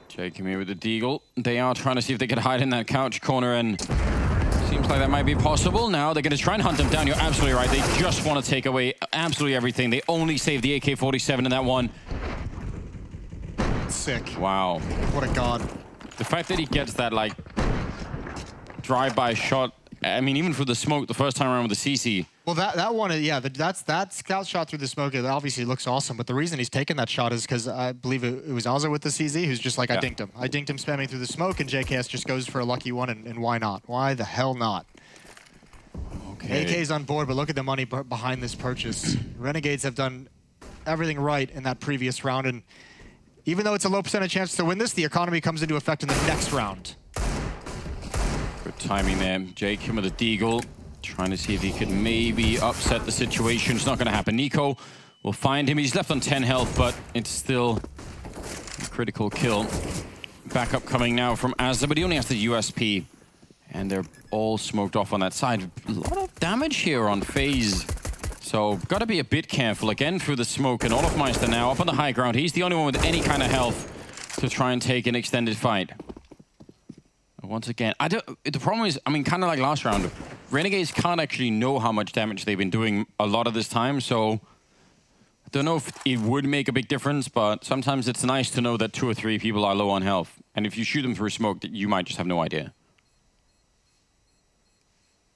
[SPEAKER 1] Jacob here with the Deagle. They are trying to see if they can hide in that couch corner, and seems like that might be possible. Now they're going to try and hunt them down. You're absolutely right. They just want to take away absolutely everything. They only saved the AK-47 in that one.
[SPEAKER 2] Sick.
[SPEAKER 1] Wow.
[SPEAKER 2] What a god.
[SPEAKER 1] The fact that he gets that, like, drive-by shot, I mean, even for the smoke the first time around with the CC.
[SPEAKER 2] Well, that one, yeah, that scout shot through the smoke, it obviously looks awesome, but the reason he's taken that shot is because I believe it was Azza with the CZ who's just like, I dinked him. I dinked him spamming through the smoke, and JKS just goes for a lucky one, and why not? Why the hell not? Okay. AK's on board, but look at the money behind this purchase. Renegades have done everything right in that previous round, and even though it's a low percentage chance to win this, the economy comes into effect in the next round.
[SPEAKER 1] Good timing there. Jacob with a Deagle, trying to see if he could maybe upset the situation. It's not going to happen. Nico will find him. He's left on 10 health, but it's still a critical kill. Backup coming now from Azza, but he only has the USP. And they're all smoked off on that side. A lot of damage here on FaZe. So, got to be a bit careful again through the smoke. And Olofmeister now up on the high ground. He's the only one with any kind of health to try and take an extended fight. Once again, the problem is, I mean, kind of like last round, Renegades can't actually know how much damage they've been doing a lot of this time, so I don't know if it would make a big difference, but sometimes it's nice to know that 2 or 3 people are low on health. And if you shoot them through smoke, you might just have no idea.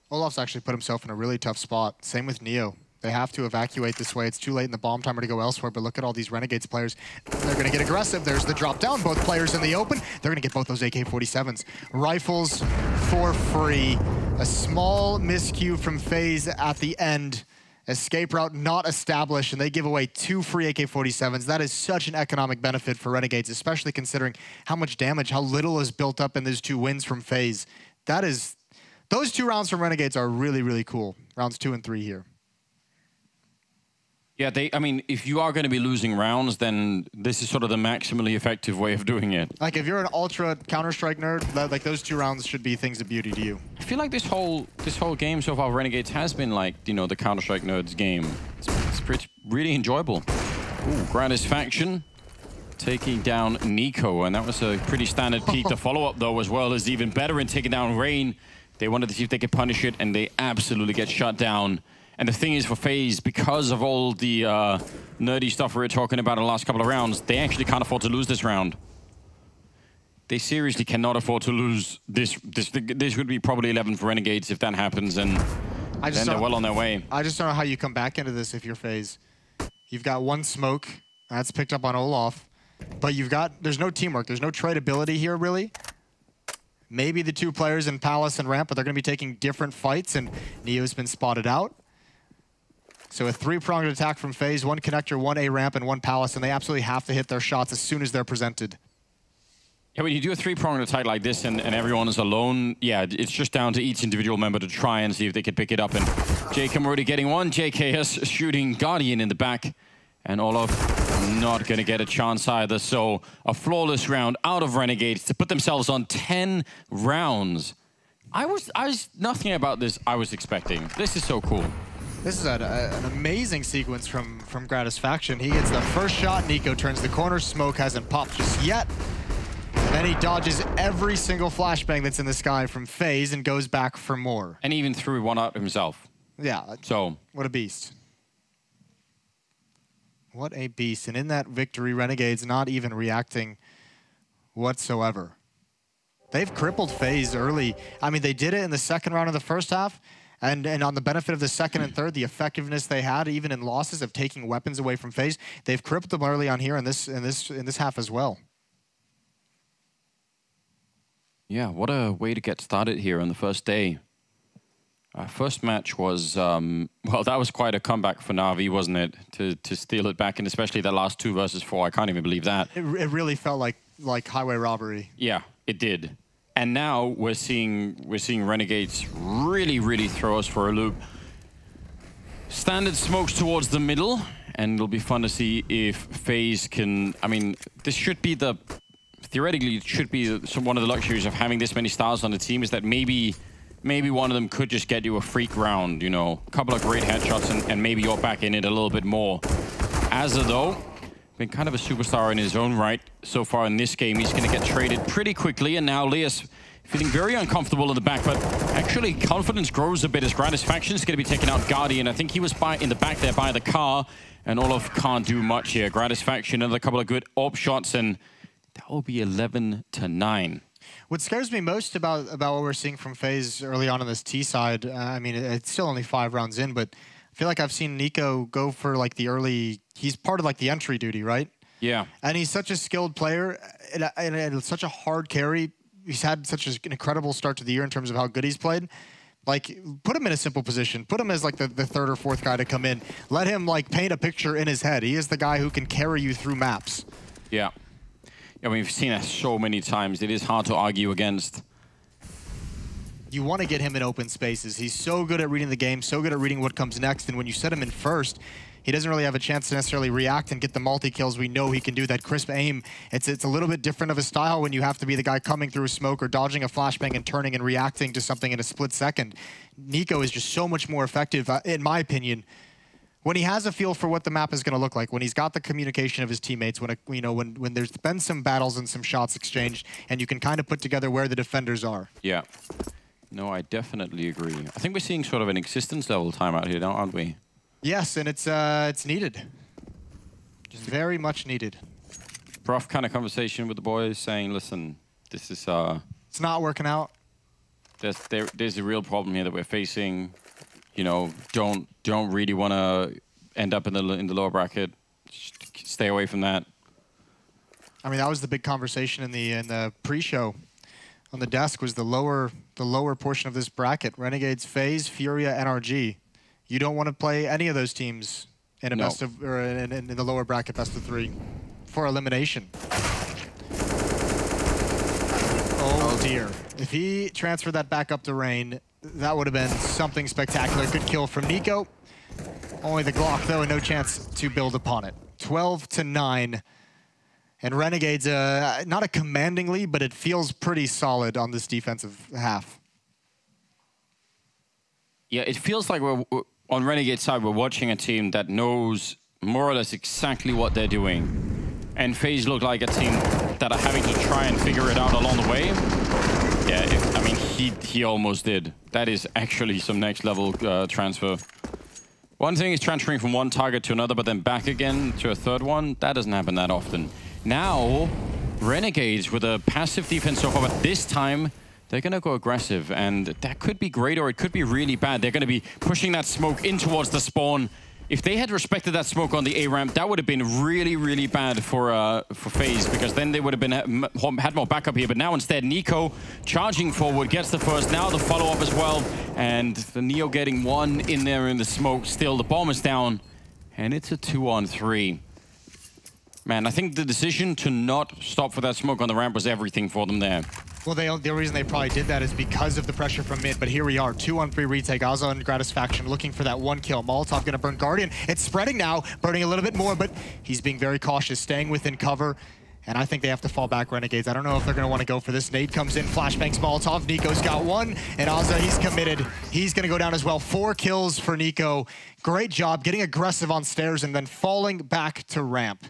[SPEAKER 2] Olof's actually put himself in a really tough spot. Same with Neo. They have to evacuate this way. It's too late in the bomb timer to go elsewhere, but look at all these Renegades players. They're going to get aggressive. There's the drop down. Both players in the open. They're going to get both those AK-47s. Rifles for free. A small miscue from FaZe at the end. Escape route not established, and they give away 2 free AK-47s. That is such an economic benefit for Renegades, especially considering how much damage, how little is built up in those 2 wins from FaZe. Those 2 rounds from Renegades are really, really cool. Rounds 2 and 3 here.
[SPEAKER 1] Yeah, I mean, if you are going to be losing rounds, then this is sort of the maximally effective way of doing it.
[SPEAKER 2] Like, if you're an ultra Counter-Strike nerd, like, those 2 rounds should be things of beauty to you.
[SPEAKER 1] I feel like this whole game so far, Renegades has been like, you know, the Counter-Strike nerds game. It's really enjoyable. Ooh, Gratisfaction taking down Nico, and that was a pretty standard peak. The follow-up, though, as well, is even better in taking down Rain. They wanted to see if they could punish it, and they absolutely get shut down. And the thing is, for FaZe, because of all the nerdy stuff we were talking about in the last couple of rounds, they actually can't afford to lose this round. They seriously cannot afford to lose this. This would be probably 11 for Renegades if that happens. And then they're well on their way.
[SPEAKER 2] I just don't know how you come back into this if you're FaZe. You've got one smoke. That's picked up on Olaf. But there's no teamwork. There's no tradability here, really. Maybe the two players in Palace and Ramp, but they're going to be taking different fights, and Neo's been spotted out. So a three-pronged attack from FaZe, one connector, one A ramp, and one Palace, and they absolutely have to hit their shots as soon as they're presented.
[SPEAKER 1] Yeah, when you do a three-pronged attack like this and everyone is alone, yeah, it's just down to each individual member to try and see if they can pick it up. And JK already getting one. JKS shooting Guardian in the back. And Olaf not going to get a chance either. So a flawless round out of Renegades to put themselves on 10 rounds. I was nothing about this I was expecting. This is so cool.
[SPEAKER 2] This is an amazing sequence from Gratisfaction. He gets the first shot. Nico turns the corner. Smoke hasn't popped just yet. And then he dodges every single flashbang that's in the sky from FaZe and goes back for more.
[SPEAKER 1] And even threw one out himself.
[SPEAKER 2] Yeah.
[SPEAKER 1] So
[SPEAKER 2] what a beast. What a beast. And in that victory, Renegades not even reacting whatsoever. They've crippled FaZe early. I mean, they did it in the second round of the first half. And on the benefit of the second and third, the effectiveness they had, even in losses of taking weapons away from FaZe, they've crippled them early on here in this half as well.
[SPEAKER 1] Yeah, what a way to get started here on the first day. Our first match was, well, that was quite a comeback for Na'Vi, wasn't it? To steal it back, and especially the last 2 versus 4. I can't even believe that.
[SPEAKER 2] It really felt like highway robbery.
[SPEAKER 1] Yeah, it did. And now we're seeing Renegades really throw us for a loop. Standard smokes towards the middle, and it'll be fun to see if FaZe can. I mean, this should be theoretically, it should be one of the luxuries of having this many stars on the team, is that maybe one of them could just get you a freak round, you know, a couple of great headshots, and maybe you're back in it a little bit more. Azza, though, been kind of a superstar in his own right so far in this game. He's going to get traded pretty quickly, and now Leas feeling very uncomfortable in the back, but actually confidence grows a bit as Gratisfaction is going to be taking out Guardian. I think he was in the back there by the car, and Olaf can't do much here. Gratisfaction, another couple of good AWP shots, and that will be 11-9.
[SPEAKER 2] What scares me most about what we're seeing from FaZe early on this T side, I mean, it's still only 5 rounds in, but I feel like I've seen Nico go for like the early, he's part of like the entry duty, right?
[SPEAKER 1] Yeah.
[SPEAKER 2] And he's such a skilled player and such a hard carry. He's had such an incredible start to the year in terms of how good he's played. Like, put him in a simple position. Put him as like the third or fourth guy to come in. Let him like paint a picture in his head. He is the guy who can carry you through maps.
[SPEAKER 1] Yeah. I mean, we've seen that so many times. It is hard to argue against.
[SPEAKER 2] You want to get him in open spaces. He's so good at reading the game, so good at reading what comes next. And when you set him in first, he doesn't really have a chance to necessarily react and get the multi-kills. We know he can do that crisp aim. It's a little bit different of a style when you have to be the guy coming through a smoke or dodging a flashbang and turning and reacting to something in a split second. Nico is just so much more effective, in my opinion, when he has a feel for what the map is going to look like, when he's got the communication of his teammates, when there's been some battles and some shots exchanged, and you can kind of put together where the defenders are.
[SPEAKER 1] Yeah. No, I definitely agree. I think we're seeing sort of an existence level timeout here, aren't we?
[SPEAKER 2] Yes, and it's needed. Just very much needed.
[SPEAKER 1] Rough kind of conversation with the boys, saying, "Listen, this is
[SPEAKER 2] it's not working out.
[SPEAKER 1] There's a real problem here that we're facing. You know, don't really want to end up in the lower bracket. Just stay away from that."
[SPEAKER 2] I mean, that was the big conversation in the pre-show. On the desk was the lower portion of this bracket: Renegades, FaZe, Furia, NRG. You don't want to play any of those teams in a best of, or in the lower bracket best of 3 for elimination. Oh dear! If he transferred that back up to Rain, that would have been something spectacular. Good kill from Nico. Only the Glock though, and no chance to build upon it. 12-9. And Renegades, not a commanding lead, but it feels pretty solid on this defensive half.
[SPEAKER 1] Yeah, it feels like we're on Renegade side, we're watching a team that knows more or less exactly what they're doing. And FaZe look like a team that are having to try and figure it out along the way. Yeah, I mean, he almost did. That is actually some next level transfer. One thing is transferring from one target to another, but then back again to a third one. That doesn't happen that often. Now, Renegades with a passive defense so far, but this time They're going to go aggressive, and that could be great or it could be really bad. They're going to be pushing that smoke in towards the spawn. If they had respected that smoke on the A ramp, that would have been really, really bad for FaZe, because then they would have been had more backup here. But now instead, Nico charging forward, gets the first, now the follow-up as well. And the Neo getting one in there in the smoke. Still, the bomb is down, and it's a 2-on-3. Man, I think the decision to not stop for that smoke on the ramp was everything for them there.
[SPEAKER 2] Well, the reason they probably did that is because of the pressure from mid, but here we are, 2-on-3 retake. Ozza and Gratisfaction looking for that one kill. Molotov gonna burn Guardian. It's spreading now, burning a little bit more, but he's being very cautious, staying within cover. And I think they have to fall back Renegades. I don't know if they're gonna wanna go for this. Nade comes in, flashbangs Molotov. Nico's got one, and Ozza, he's committed. He's gonna go down as well. 4 kills for Nico. Great job, getting aggressive on stairs and then falling back to ramp.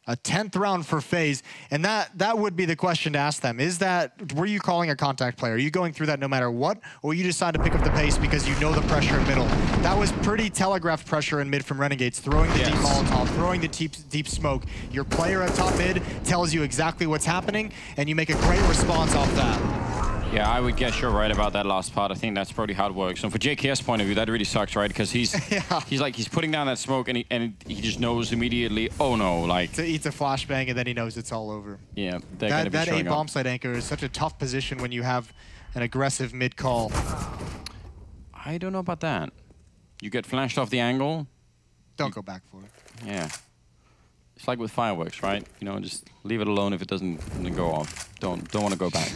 [SPEAKER 2] A 10th round for FaZe, and that would be the question to ask them. Is that, were you calling a contact player? Are you going through that no matter what, or you decide to pick up the pace because you know the pressure in middle? That was pretty telegraphed pressure in mid from Renegades, throwing the deep Molotov, throwing the deep smoke. Your player at top mid tells you exactly what's happening, and you make a great response off that.
[SPEAKER 1] Yeah, I would guess you're right about that last part. I think that's probably how it works. And for JKS' point of view, that really sucks, right? Because he's he's putting down that smoke and he just knows immediately, oh no, like...
[SPEAKER 2] It's a flashbang and then he knows it's all over.
[SPEAKER 1] Yeah, they're going to be showing
[SPEAKER 2] That A bomb site anchor is such a tough position when you have an aggressive mid call.
[SPEAKER 1] I don't know about that. You get flashed off the angle.
[SPEAKER 2] Don't go back for it.
[SPEAKER 1] Yeah. It's like with fireworks, right? You know, just leave it alone if it doesn't go off. Don't want to go back.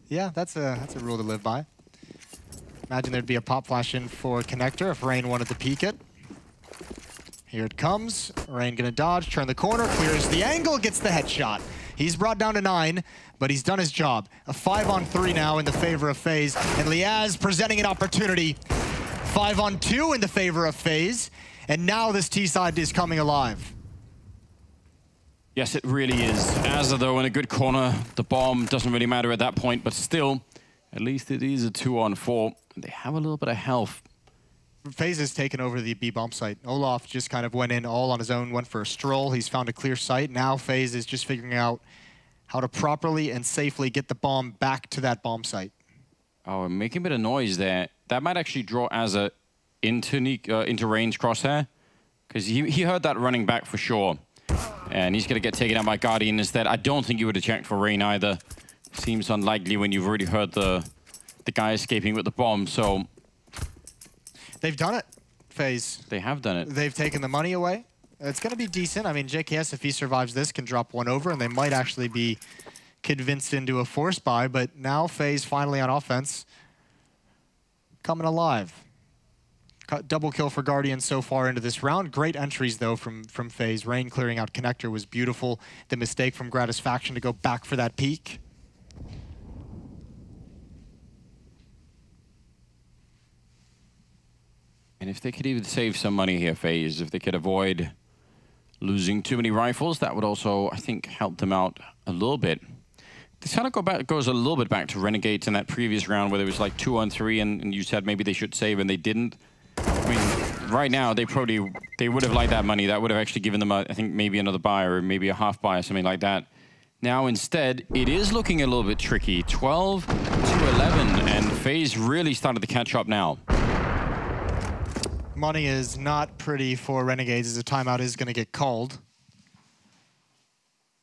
[SPEAKER 2] Yeah, that's a rule to live by. Imagine there'd be a pop flash in for Connector if Rain wanted to peek it. Here it comes. Rain gonna dodge, turn the corner, clears the angle, gets the headshot. He's brought down to 9, but he's done his job. A 5-on-3 now in the favor of FaZe, and Liaz presenting an opportunity. 5-on-2 in the favor of FaZe, and now this T side is coming alive.
[SPEAKER 1] Yes, it really is. Ozza, though, in a good corner. The bomb doesn't really matter at that point, but still, at least it is a 2-on-4. They have a little bit of health.
[SPEAKER 2] FaZe has taken over the B bomb site. Olaf just kind of went in all on his own, went for a stroll. He's found a clear site. Now FaZe is just figuring out how to properly and safely get the bomb back to that bomb site.
[SPEAKER 1] Oh, and making a bit of noise there. That might actually draw Ozza into Rain's crosshair, because he heard that running back for sure. And he's going to get taken out by Guardian instead. I don't think he would have checked for Rain either. Seems unlikely when you've already heard the guy escaping with the bomb, so...
[SPEAKER 2] They've done it, FaZe.
[SPEAKER 1] They have done it.
[SPEAKER 2] They've taken the money away. It's going to be decent. I mean, JKS, if he survives this, can drop one over, and they might actually be convinced into a force buy, but now FaZe finally on offense, coming alive. Double kill for Guardian so far into this round. Great entries, though, from FaZe. Rain clearing out Connector was beautiful. The mistake from Gratisfaction to go back for that peak.
[SPEAKER 1] And if they could even save some money here, FaZe, if they could avoid losing too many rifles, that would also, I think, help them out a little bit. This kind of goes a little bit back to Renegades in that previous round where there was like 2-on-3 and you said maybe they should save and they didn't. I mean, right now, they would have liked that money. That would have actually given them, I think, maybe another buy or maybe a half buy or something like that. Now, instead, it is looking a little bit tricky. 12 to 11, and FaZe really started to catch up now.
[SPEAKER 2] Money is not pretty for Renegades as a timeout is going to get called.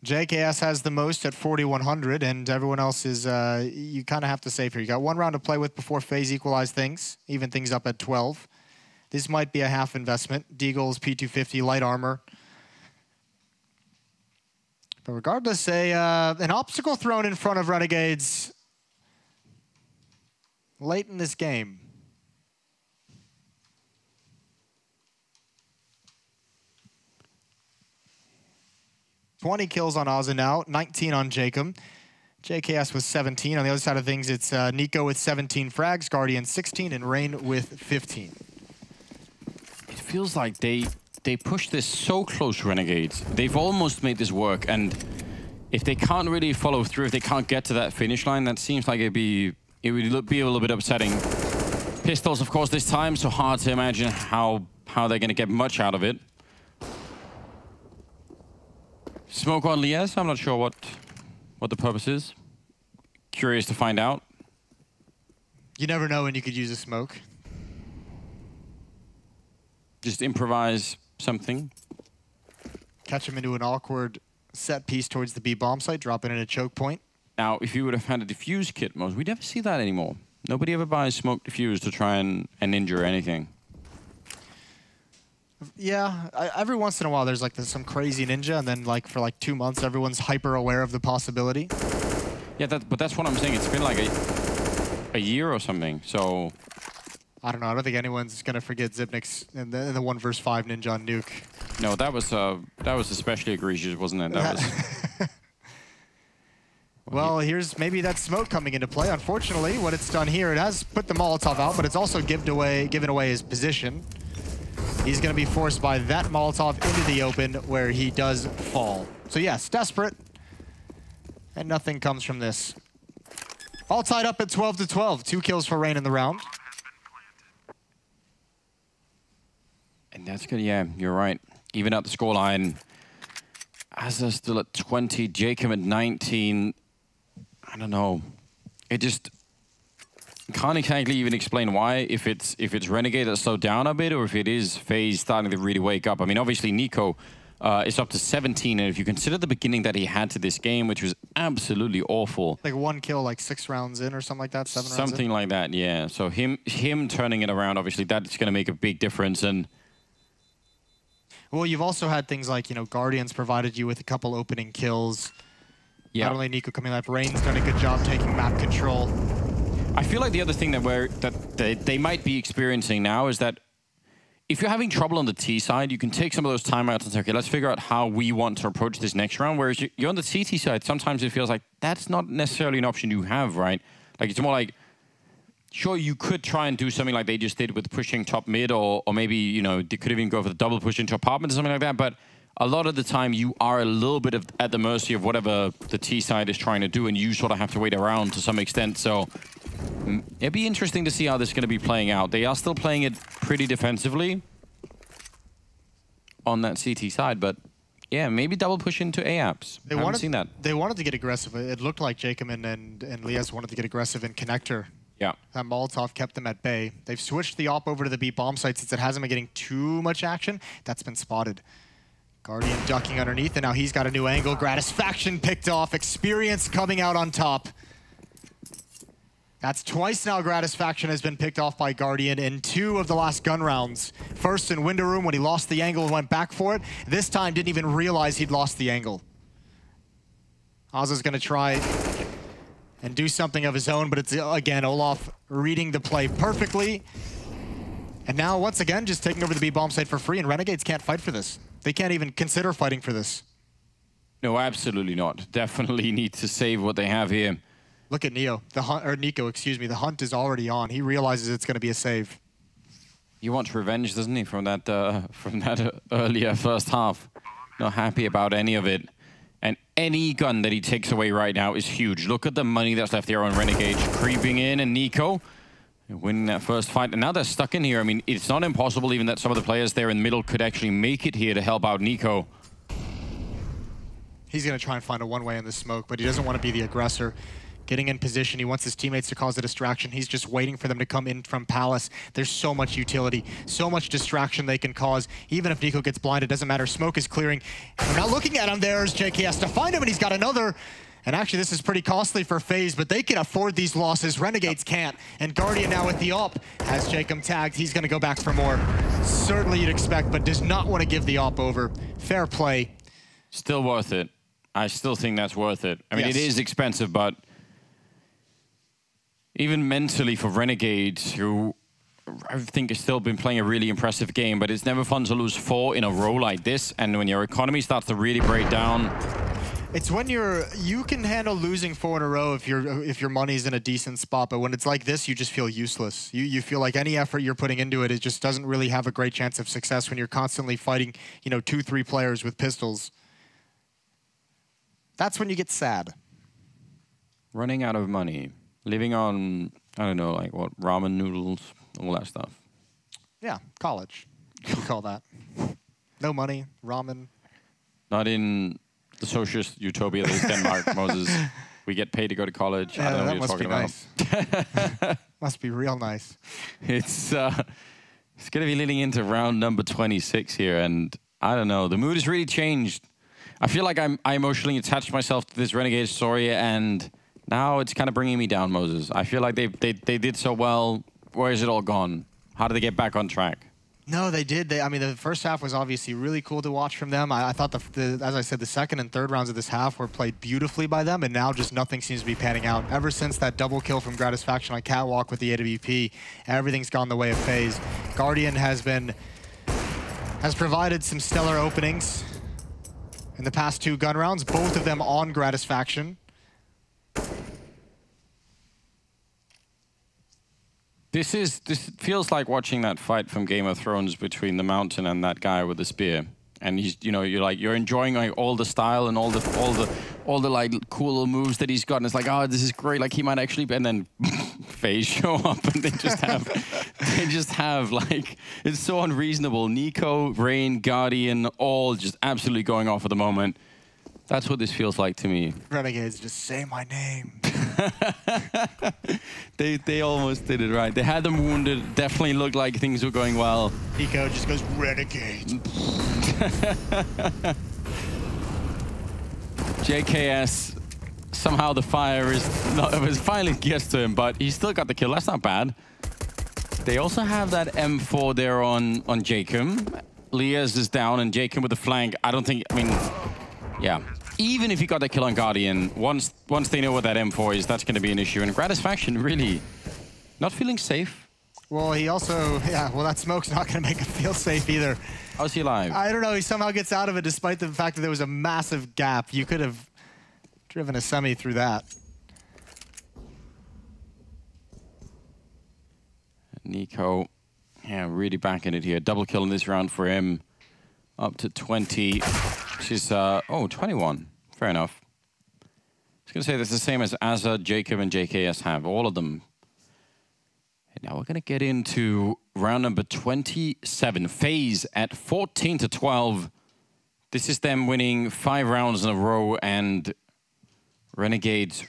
[SPEAKER 2] JKS has the most at 4,100, and everyone else is, you kind of have to save here. You got one round to play with before FaZe equalize things, even things up at 12. This might be a half investment. Deagle's P250 light armor. But regardless, an obstacle thrown in front of Renegades late in this game. $20 kills on Ozza now, 19 on Jacob. JKS with 17. On the other side of things, it's Nico with 17 frags, Guardian 16, and Rain with 15.
[SPEAKER 1] It feels like they pushed this so close, Renegades. They've almost made this work, and if they can't really follow through, if they can't get to that finish line, that seems like it would be a little bit upsetting. Pistols, of course, this time, so hard to imagine how they're going to get much out of it. Smoke on Liaz, I'm not sure what the purpose is. Curious to find out.
[SPEAKER 2] You never know when you could use a smoke.
[SPEAKER 1] Just improvise something.
[SPEAKER 2] Catch him into an awkward set piece towards the B bomb site, drop it in a choke point.
[SPEAKER 1] Now, if you would have had a diffuse kit, Mose, we never see that anymore. Nobody ever buys smoke diffuse to try and ninja or anything.
[SPEAKER 2] Yeah, every once in a while there's like some crazy ninja, and then like for like 2 months everyone's hyper aware of the possibility.
[SPEAKER 1] Yeah, but that's what I'm saying. It's been like a year or something. So
[SPEAKER 2] I don't know. I don't think anyone's gonna forget Zipnik's in the 1 vs 5 ninja on Nuke.
[SPEAKER 1] No, that was especially egregious, wasn't it? That was.
[SPEAKER 2] Well, here's maybe that smoke coming into play. Unfortunately, what it's done here, it has put the Molotov out, but it's also given away his position. He's going to be forced by that Molotov into the open, where he does fall. So yes, desperate, and nothing comes from this. All tied up at 12-12. 2 kills for Rain in the round.
[SPEAKER 1] And that's good. Yeah, you're right. Even at the scoreline, Azza still at 20, Jacob at 19. I don't know. It just can't exactly even explain why. If it's Renegade that slowed down a bit, or if it is FaZe starting to really wake up. I mean, obviously Nico is up to 17, and if you consider the beginning that he had to this game, which was absolutely awful.
[SPEAKER 2] Like 1 kill, like 6 rounds in, or something like that. 7 rounds in.
[SPEAKER 1] Something like that. Yeah. So him turning it around, obviously that's going to make a big difference. And
[SPEAKER 2] well, you've also had things like, you know, Guardians provided you with a couple opening kills. Yeah. Not only Nico coming up, Rain's done a good job taking map control.
[SPEAKER 1] I feel like the other thing that they might be experiencing now is that if you're having trouble on the T side, you can take some of those timeouts and say, okay, let's figure out how we want to approach this next round. Whereas you're on the CT side, sometimes it feels like that's not necessarily an option you have, right? Like, it's more like, sure, you could try and do something like they just did with pushing top mid, or maybe, you know, they could even go for the double push into apartment or something like that. But a lot of the time, you are a little bit at the mercy of whatever the T side is trying to do, and you sort of have to wait around to some extent. So it'd be interesting to see how this is going to be playing out. They are still playing it pretty defensively on that CT side, but yeah, maybe double push into A-apps. I haven't seen that.
[SPEAKER 2] They wanted to get aggressive. It looked like Jacob and Lias wanted to get aggressive in connector.
[SPEAKER 1] Yeah.
[SPEAKER 2] That Molotov kept them at bay. They've switched the op over to the B bomb site since it hasn't been getting too much action. That's been spotted. Guardian ducking underneath, and now he's got a new angle. Gratisfaction picked off. Experience coming out on top. That's twice now Gratisfaction has been picked off by Guardian in 2 of the last gun rounds. First in window room when he lost the angle and went back for it. This time didn't even realize he'd lost the angle. Ozza's gonna try and do something of his own, but it's, again, Olaf reading the play perfectly. And now, once again, just taking over the B bomb site for free, and Renegades can't fight for this. They can't even consider fighting for this.
[SPEAKER 1] No, absolutely not. Definitely need to save what they have here.
[SPEAKER 2] Look at Neo, Nico, excuse me. The hunt is already on. He realizes it's going to be a save.
[SPEAKER 1] He wants revenge, doesn't he, from that earlier first half? Not happy about any of it. And any gun that he takes away right now is huge. Look at the money that's left here on Renegades. Creeping in, and Nico winning that first fight. And now they're stuck in here. I mean, it's not impossible even that some of the players there in the middle could actually make it here to help out Nico.
[SPEAKER 2] He's going to try and find a one-way in the smoke, but he doesn't want to be the aggressor. Getting in position, he wants his teammates to cause a distraction. He's just waiting for them to come in from Palace. There's so much utility, so much distraction they can cause. Even if Nico gets blind, it doesn't matter. Smoke is clearing. We're not looking at him. There's Jake. He has to find him, and he's got another. And actually, this is pretty costly for FaZe, but they can afford these losses. Renegades can't. And Guardian now with the op has Jacob tagged. He's going to go back for more. Certainly you'd expect, but does not want to give the op over. Fair play.
[SPEAKER 1] Still worth it. I still think that's worth it. I mean,
[SPEAKER 2] yes.
[SPEAKER 1] It is expensive, but even mentally for Renegades, who I think has still been playing a really impressive game, but it's never fun to lose 4 in a row like this. And when your economy starts to really break down,
[SPEAKER 2] it's when you can handle losing 4 in a row if your money's in a decent spot, but when it's like this, you just feel useless. You feel like any effort you're putting into it, it just doesn't really have a great chance of success when you're constantly fighting, you know, 2-3 players with pistols. That's when you get sad.
[SPEAKER 1] Running out of money, living on, I don't know, like what, ramen noodles, all that stuff.
[SPEAKER 2] Yeah, college. You call that. No money, ramen.
[SPEAKER 1] Not in the socialist utopia that is Denmark, Moses. We get paid to go to college.
[SPEAKER 2] Yeah,
[SPEAKER 1] I don't know
[SPEAKER 2] that
[SPEAKER 1] what you're
[SPEAKER 2] must
[SPEAKER 1] talking
[SPEAKER 2] be
[SPEAKER 1] about.
[SPEAKER 2] nice. Must be real nice.
[SPEAKER 1] It's going to be leading into round number 26 here, and I don't know. The mood has really changed. I feel like I emotionally attached myself to this Renegade story, and now it's kind of bringing me down, Moses. I feel like they did so well. Where is it all gone? How did they get back on track?
[SPEAKER 2] No, they did. I mean, the first half was obviously really cool to watch from them. I thought, as I said, the second and third rounds of this half were played beautifully by them, and now just nothing seems to be panning out. Ever since that double kill from Gratisfaction on Catwalk with the AWP, everything's gone the way of FaZe. Guardian has provided some stellar openings in the past 2 gun rounds, both of them on Gratisfaction.
[SPEAKER 1] This feels like watching that fight from Game of Thrones between the Mountain and that guy with the spear. And he's, you're enjoying like all the style and all the like cool little moves that he's got. And it's like, oh, this is great. Like he might actually, and then FaZe show up and they just have like, it's so unreasonable. Nico, Rain, Guardian, all just absolutely going off at the moment. That's what this feels like to me.
[SPEAKER 2] Renegades, just say my name.
[SPEAKER 1] They almost did it right. They had them wounded. Definitely looked like things were going well.
[SPEAKER 2] Nico just goes, Renegades.
[SPEAKER 1] JKS, somehow the fire was finally gets to him, but he still got the kill. That's not bad. They also have that M4 there on Jacob. Lias is down and Jacob with the flank. Yeah. Even if he got the kill on Guardian, once they know what that M4 is, that's going to be an issue. And Gratisfaction really not feeling safe.
[SPEAKER 2] Well, he also, that smoke's not going to make him feel safe either.
[SPEAKER 1] How's he alive?
[SPEAKER 2] I don't know. He somehow gets out of it despite the fact that there was a massive gap. You could have driven a semi through that.
[SPEAKER 1] Nico, really backing it here. Double kill in this round for him. Up to 20. She's, 21. Fair enough. I was going to say that's the same as Azza, Jacob, and JKS have. All of them. And now we're going to get into round number 27. FaZe at 14-12. This is them winning 5 rounds in a row, and Renegades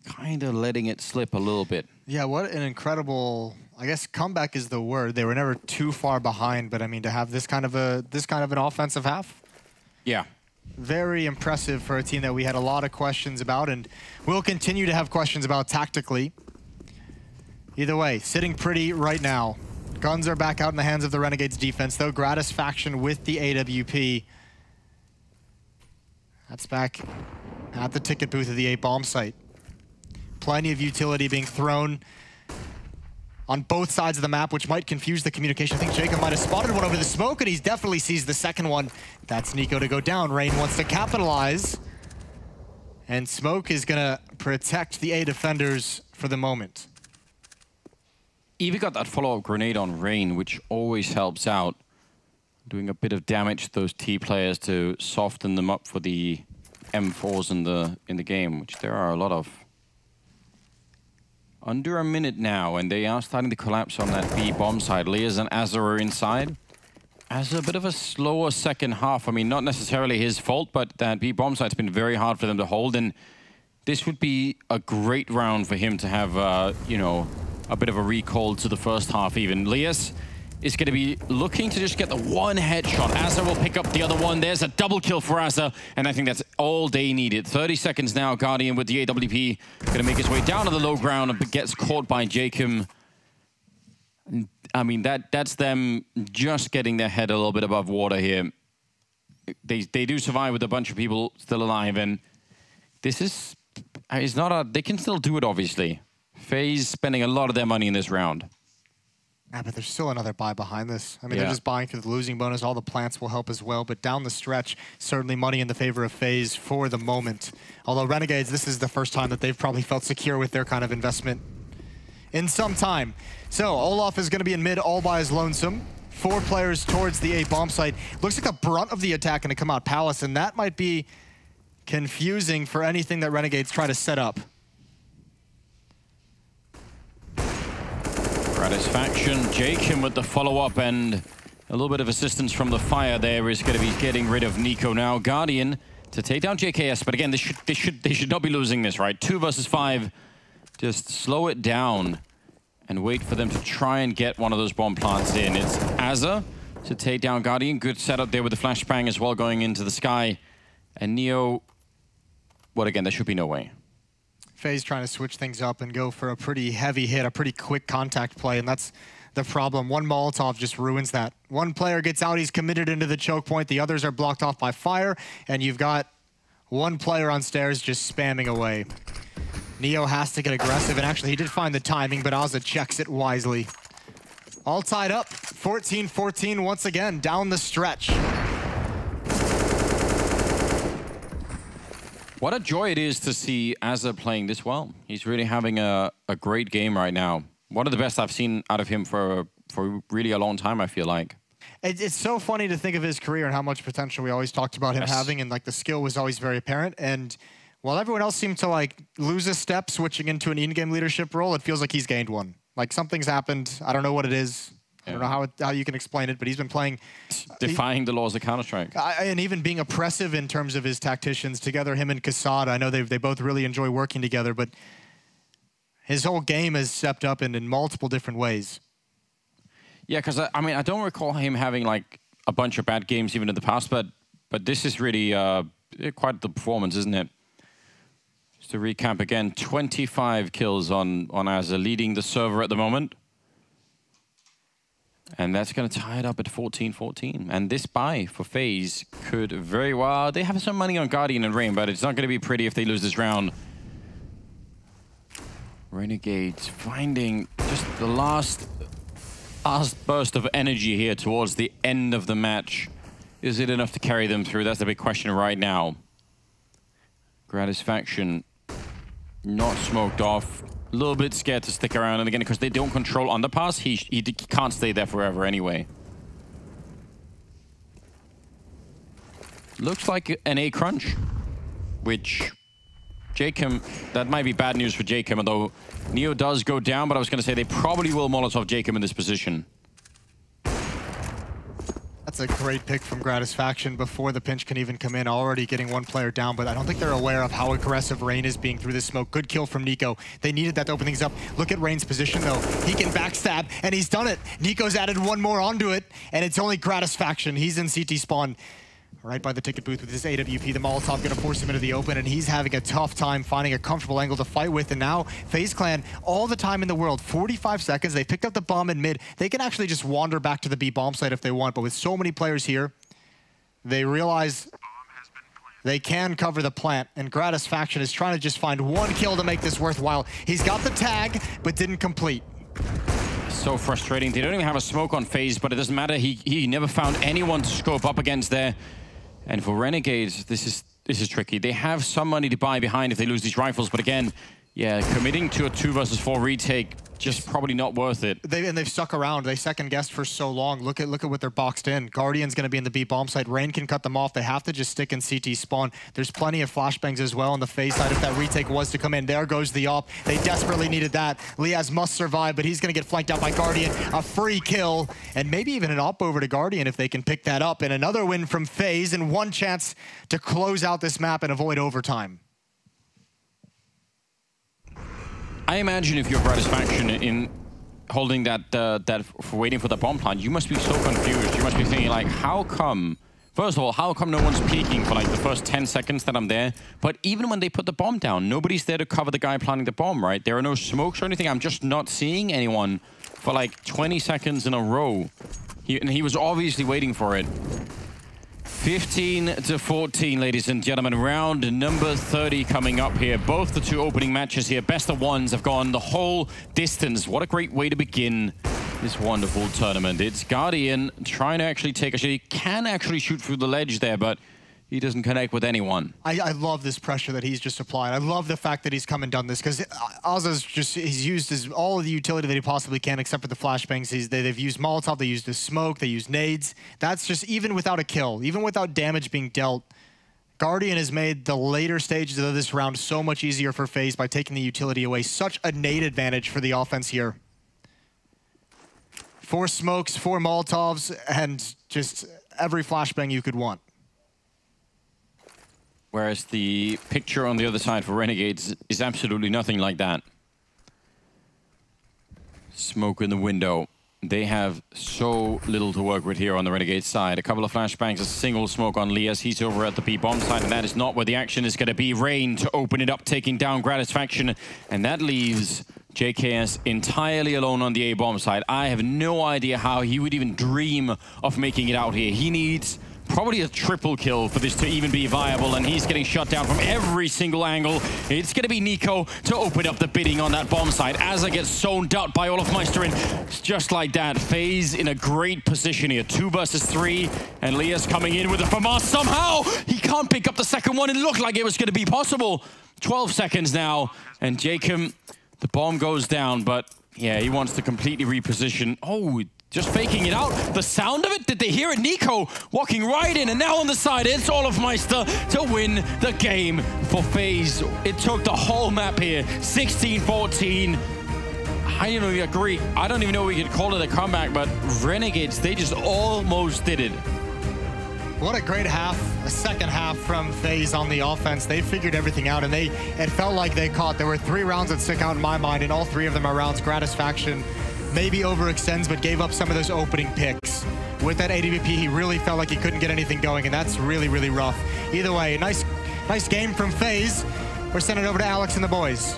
[SPEAKER 1] kind of letting it slip a little bit.
[SPEAKER 2] Yeah, what an incredible, I guess comeback is the word. They were never too far behind, but I mean to have this kind of an offensive half.
[SPEAKER 1] Yeah.
[SPEAKER 2] Very impressive for a team that we had a lot of questions about, and we'll continue to have questions about tactically. Either way, sitting pretty right now. Guns are back out in the hands of the Renegades defense, though. Gratisfaction with the AWP. That's back at the ticket booth of the 8 bomb site. Plenty of utility being thrown on both sides of the map, which might confuse the communication. I think Jacob might have spotted one over the smoke, and he definitely sees the second one. That's Nico to go down. Rain wants to capitalize. And Smoke is going to protect the A defenders for the moment.
[SPEAKER 1] Evie got that follow-up grenade on Rain, which always helps out. Doing a bit of damage to those T players to soften them up for the M4s in the game, which there are a lot of. Under a minute now, and they are starting to collapse on that B bomb side. Lias and Azza are inside. Azza a bit of a slower second half. I mean, not necessarily his fault, but that B bomb side's been very hard for them to hold. And this would be a great round for him to have, a bit of a recall to the first half even. Lias is going to be looking to just get the one headshot. Azza will pick up the other one. There's a double kill for Azza, and I think that's all they needed. 30 seconds now. Guardian with the AWP going to make his way down to the low ground and gets caught by Jacob. I mean, that's them just getting their head a little bit above water here. They do survive with a bunch of people still alive, and this is not they can still do it, obviously. FaZe spending a lot of their money in this round.
[SPEAKER 2] Yeah, but there's still another buy behind this. I mean, they're just buying through the losing bonus. All the plants will help as well. But down the stretch, certainly money in the favor of FaZe for the moment. Although Renegades, this is the first time that they've probably felt secure with their kind of investment in some time. So Olaf is going to be in mid all by his lonesome. 4 players towards the A bomb site. Looks like the brunt of the attack going to come out Palace, and that might be confusing for anything that Renegades try to set up.
[SPEAKER 1] Gratisfaction, Jacob with the follow-up, and A little bit of assistance from the fire there is going to be getting rid of Nico now. Guardian to take down JKS, but again, they should not be losing this, right? 2 versus 5. Just slow it down and wait for them to try and get one of those bomb plants in. It's Azza to take down Guardian. Good setup there with the flashbang as well going into the sky. And Neo, well, again, there should be no way.
[SPEAKER 2] FaZe trying to switch things up and go for a pretty heavy hit, a pretty quick contact play, and that's the problem. One Molotov just ruins that. One player gets out, he's committed into the choke point, the others are blocked off by fire, and you've got one player on stairs just spamming away. Neo has to get aggressive, and actually he did find the timing, but Azza checks it wisely. All tied up, 14-14 once again, down the stretch.
[SPEAKER 1] What a joy it is to see Azza playing this well. He's really having a great game right now. One of the best I've seen out of him for really a long time, I feel like.
[SPEAKER 2] It's so funny to think of his career and how much potential we always talked about him having, and like the skill was always very apparent. And while everyone else seemed to like lose a step switching into an in-game leadership role, it feels like he's gained one. Like something's happened. I don't know what it is. I don't know how you can explain it, but he's been playing...
[SPEAKER 1] Defying the laws of Counter-Strike.
[SPEAKER 2] And even being oppressive in terms of his tacticians. Together, him and Casada, I know they both really enjoy working together, but his whole game has stepped up in multiple different ways.
[SPEAKER 1] Yeah, because I mean, I don't recall him having like a bunch of bad games even in the past, but this is really quite the performance, isn't it? Just to recap again, 25 kills on Azza, leading the server at the moment. And that's going to tie it up at 14-14. And this buy for FaZe could very well... They have some money on Guardian and Rain, but it's not going to be pretty if they lose this round. Renegades finding just the last burst of energy here towards the end of the match. Is it enough to carry them through? That's the big question right now. Gratisfaction not smoked off. A little bit scared to stick around, and again, because they don't control underpass, he can't stay there forever anyway. Looks like an A crunch, which Jacob, that might be bad news for Jacob, although Neo does go down, but I was going to say they probably will Molotov Jacob in this position.
[SPEAKER 2] That's a great pick from Gratisfaction before the pinch can even come in, already getting one player down, but I don't think they're aware of how aggressive Rain is being through this smoke. Good kill from Nico. They needed that to open things up. Look at Rain's position, though. He can backstab, and he's done it. Nico's added one more onto it, and it's only Gratisfaction. He's in CT spawn. Right by the ticket booth with his AWP. The Molotov gonna force him into the open, and he's having a tough time finding a comfortable angle to fight with. And now FaZe Clan, all the time in the world, 45 seconds. They picked up the bomb in mid. They can actually just wander back to the B bomb site if they want, but with so many players here, they realize they can cover the plant, and Gratisfaction is trying to just find one kill to make this worthwhile. He's got the tag, but didn't complete.
[SPEAKER 1] So frustrating. They don't even have a smoke on FaZe, but it doesn't matter. He never found anyone to scope up against there. And for Renegades, this is tricky. They have some money to buy behind if they lose these rifles, but again, yeah, committing to a 2 versus 4 retake, just probably not worth it.
[SPEAKER 2] They've stuck around. They second-guessed for so long. Look at what they're boxed in. Guardian's going to be in the B bomb site. Rain can cut them off. They have to just stick in CT spawn. There's plenty of flashbangs as well on the FaZe side if that retake was to come in. There goes the op. They desperately needed that. Liaz must survive, but he's going to get flanked out by Guardian. A free kill, and maybe even an op over to Guardian if they can pick that up. And another win from FaZe, and one chance to close out this map and avoid overtime.
[SPEAKER 1] I imagine if you're Gratisfaction in holding that waiting for the bomb plant, you must be so confused. You must be thinking like, how come? First of all, how come no one's peeking for like the first 10 seconds that I'm there? But even when they put the bomb down, nobody's there to cover the guy planting the bomb, right? There are no smokes or anything. I'm just not seeing anyone for like 20 seconds in a row. He was obviously waiting for it. 15-14, ladies and gentlemen. Round number 30 coming up here. Both the two opening matches here, best of ones, have gone the whole distance. What a great way to begin this wonderful tournament. It's Guardian trying to actually take a shot. He can actually shoot through the ledge there, but he doesn't connect with anyone. I
[SPEAKER 2] love this pressure that he's just applied. I love the fact that he's come and done this, because Azza's he's used all of the utility that he possibly can, except for the flashbangs. They've used Molotov, they used the smoke, they used nades. That's just, even without a kill, even without damage being dealt, Guardian has made the later stages of this round so much easier for FaZe by taking the utility away. Such a nade advantage for the offense here. 4 smokes, 4 Molotovs, and just every flashbang you could want.
[SPEAKER 1] Whereas the picture on the other side for Renegades is absolutely nothing like that. Smoke in the window. They have so little to work with here on the Renegade side. A couple of flashbangs, a single smoke on Lias. He's over at the B-bomb side, and that is not where the action is going to be. Rain to open it up, taking down Gratisfaction, and that leaves JKS entirely alone on the A-bomb side. I have no idea how he would even dream of making it out here. He needs probably a triple kill for this to even be viable, and he's getting shut down from every single angle. It's going to be Nico to open up the bidding on that bomb side. Azza gets zoned out by Olofmeister, and just like that, FaZe in a great position here. 2 versus 3, and Lias coming in with a FAMAS. Somehow, he can't pick up the second one. It looked like it was going to be possible. 12 seconds now, and Jacob, the bomb goes down, but yeah, he wants to completely reposition. Oh, just faking it out. The sound of it, did they hear it? Nico walking right in, and now on the side, it's Olofmeister to win the game for FaZe. It took the whole map here, 16-14. I don't even agree. I don't even know if we could call it a comeback, but Renegades, they just almost did it.
[SPEAKER 2] What a great half, a second half from FaZe on the offense. They figured everything out, and it felt like they caught. There were 3 rounds that stick out in my mind, and all 3 of them are rounds Gratisfaction maybe overextends, but gave up some of those opening picks. With that ADVP, he really felt like he couldn't get anything going, and that's really, really rough. Either way, nice game from FaZe. We're sending it over to Alex and the boys.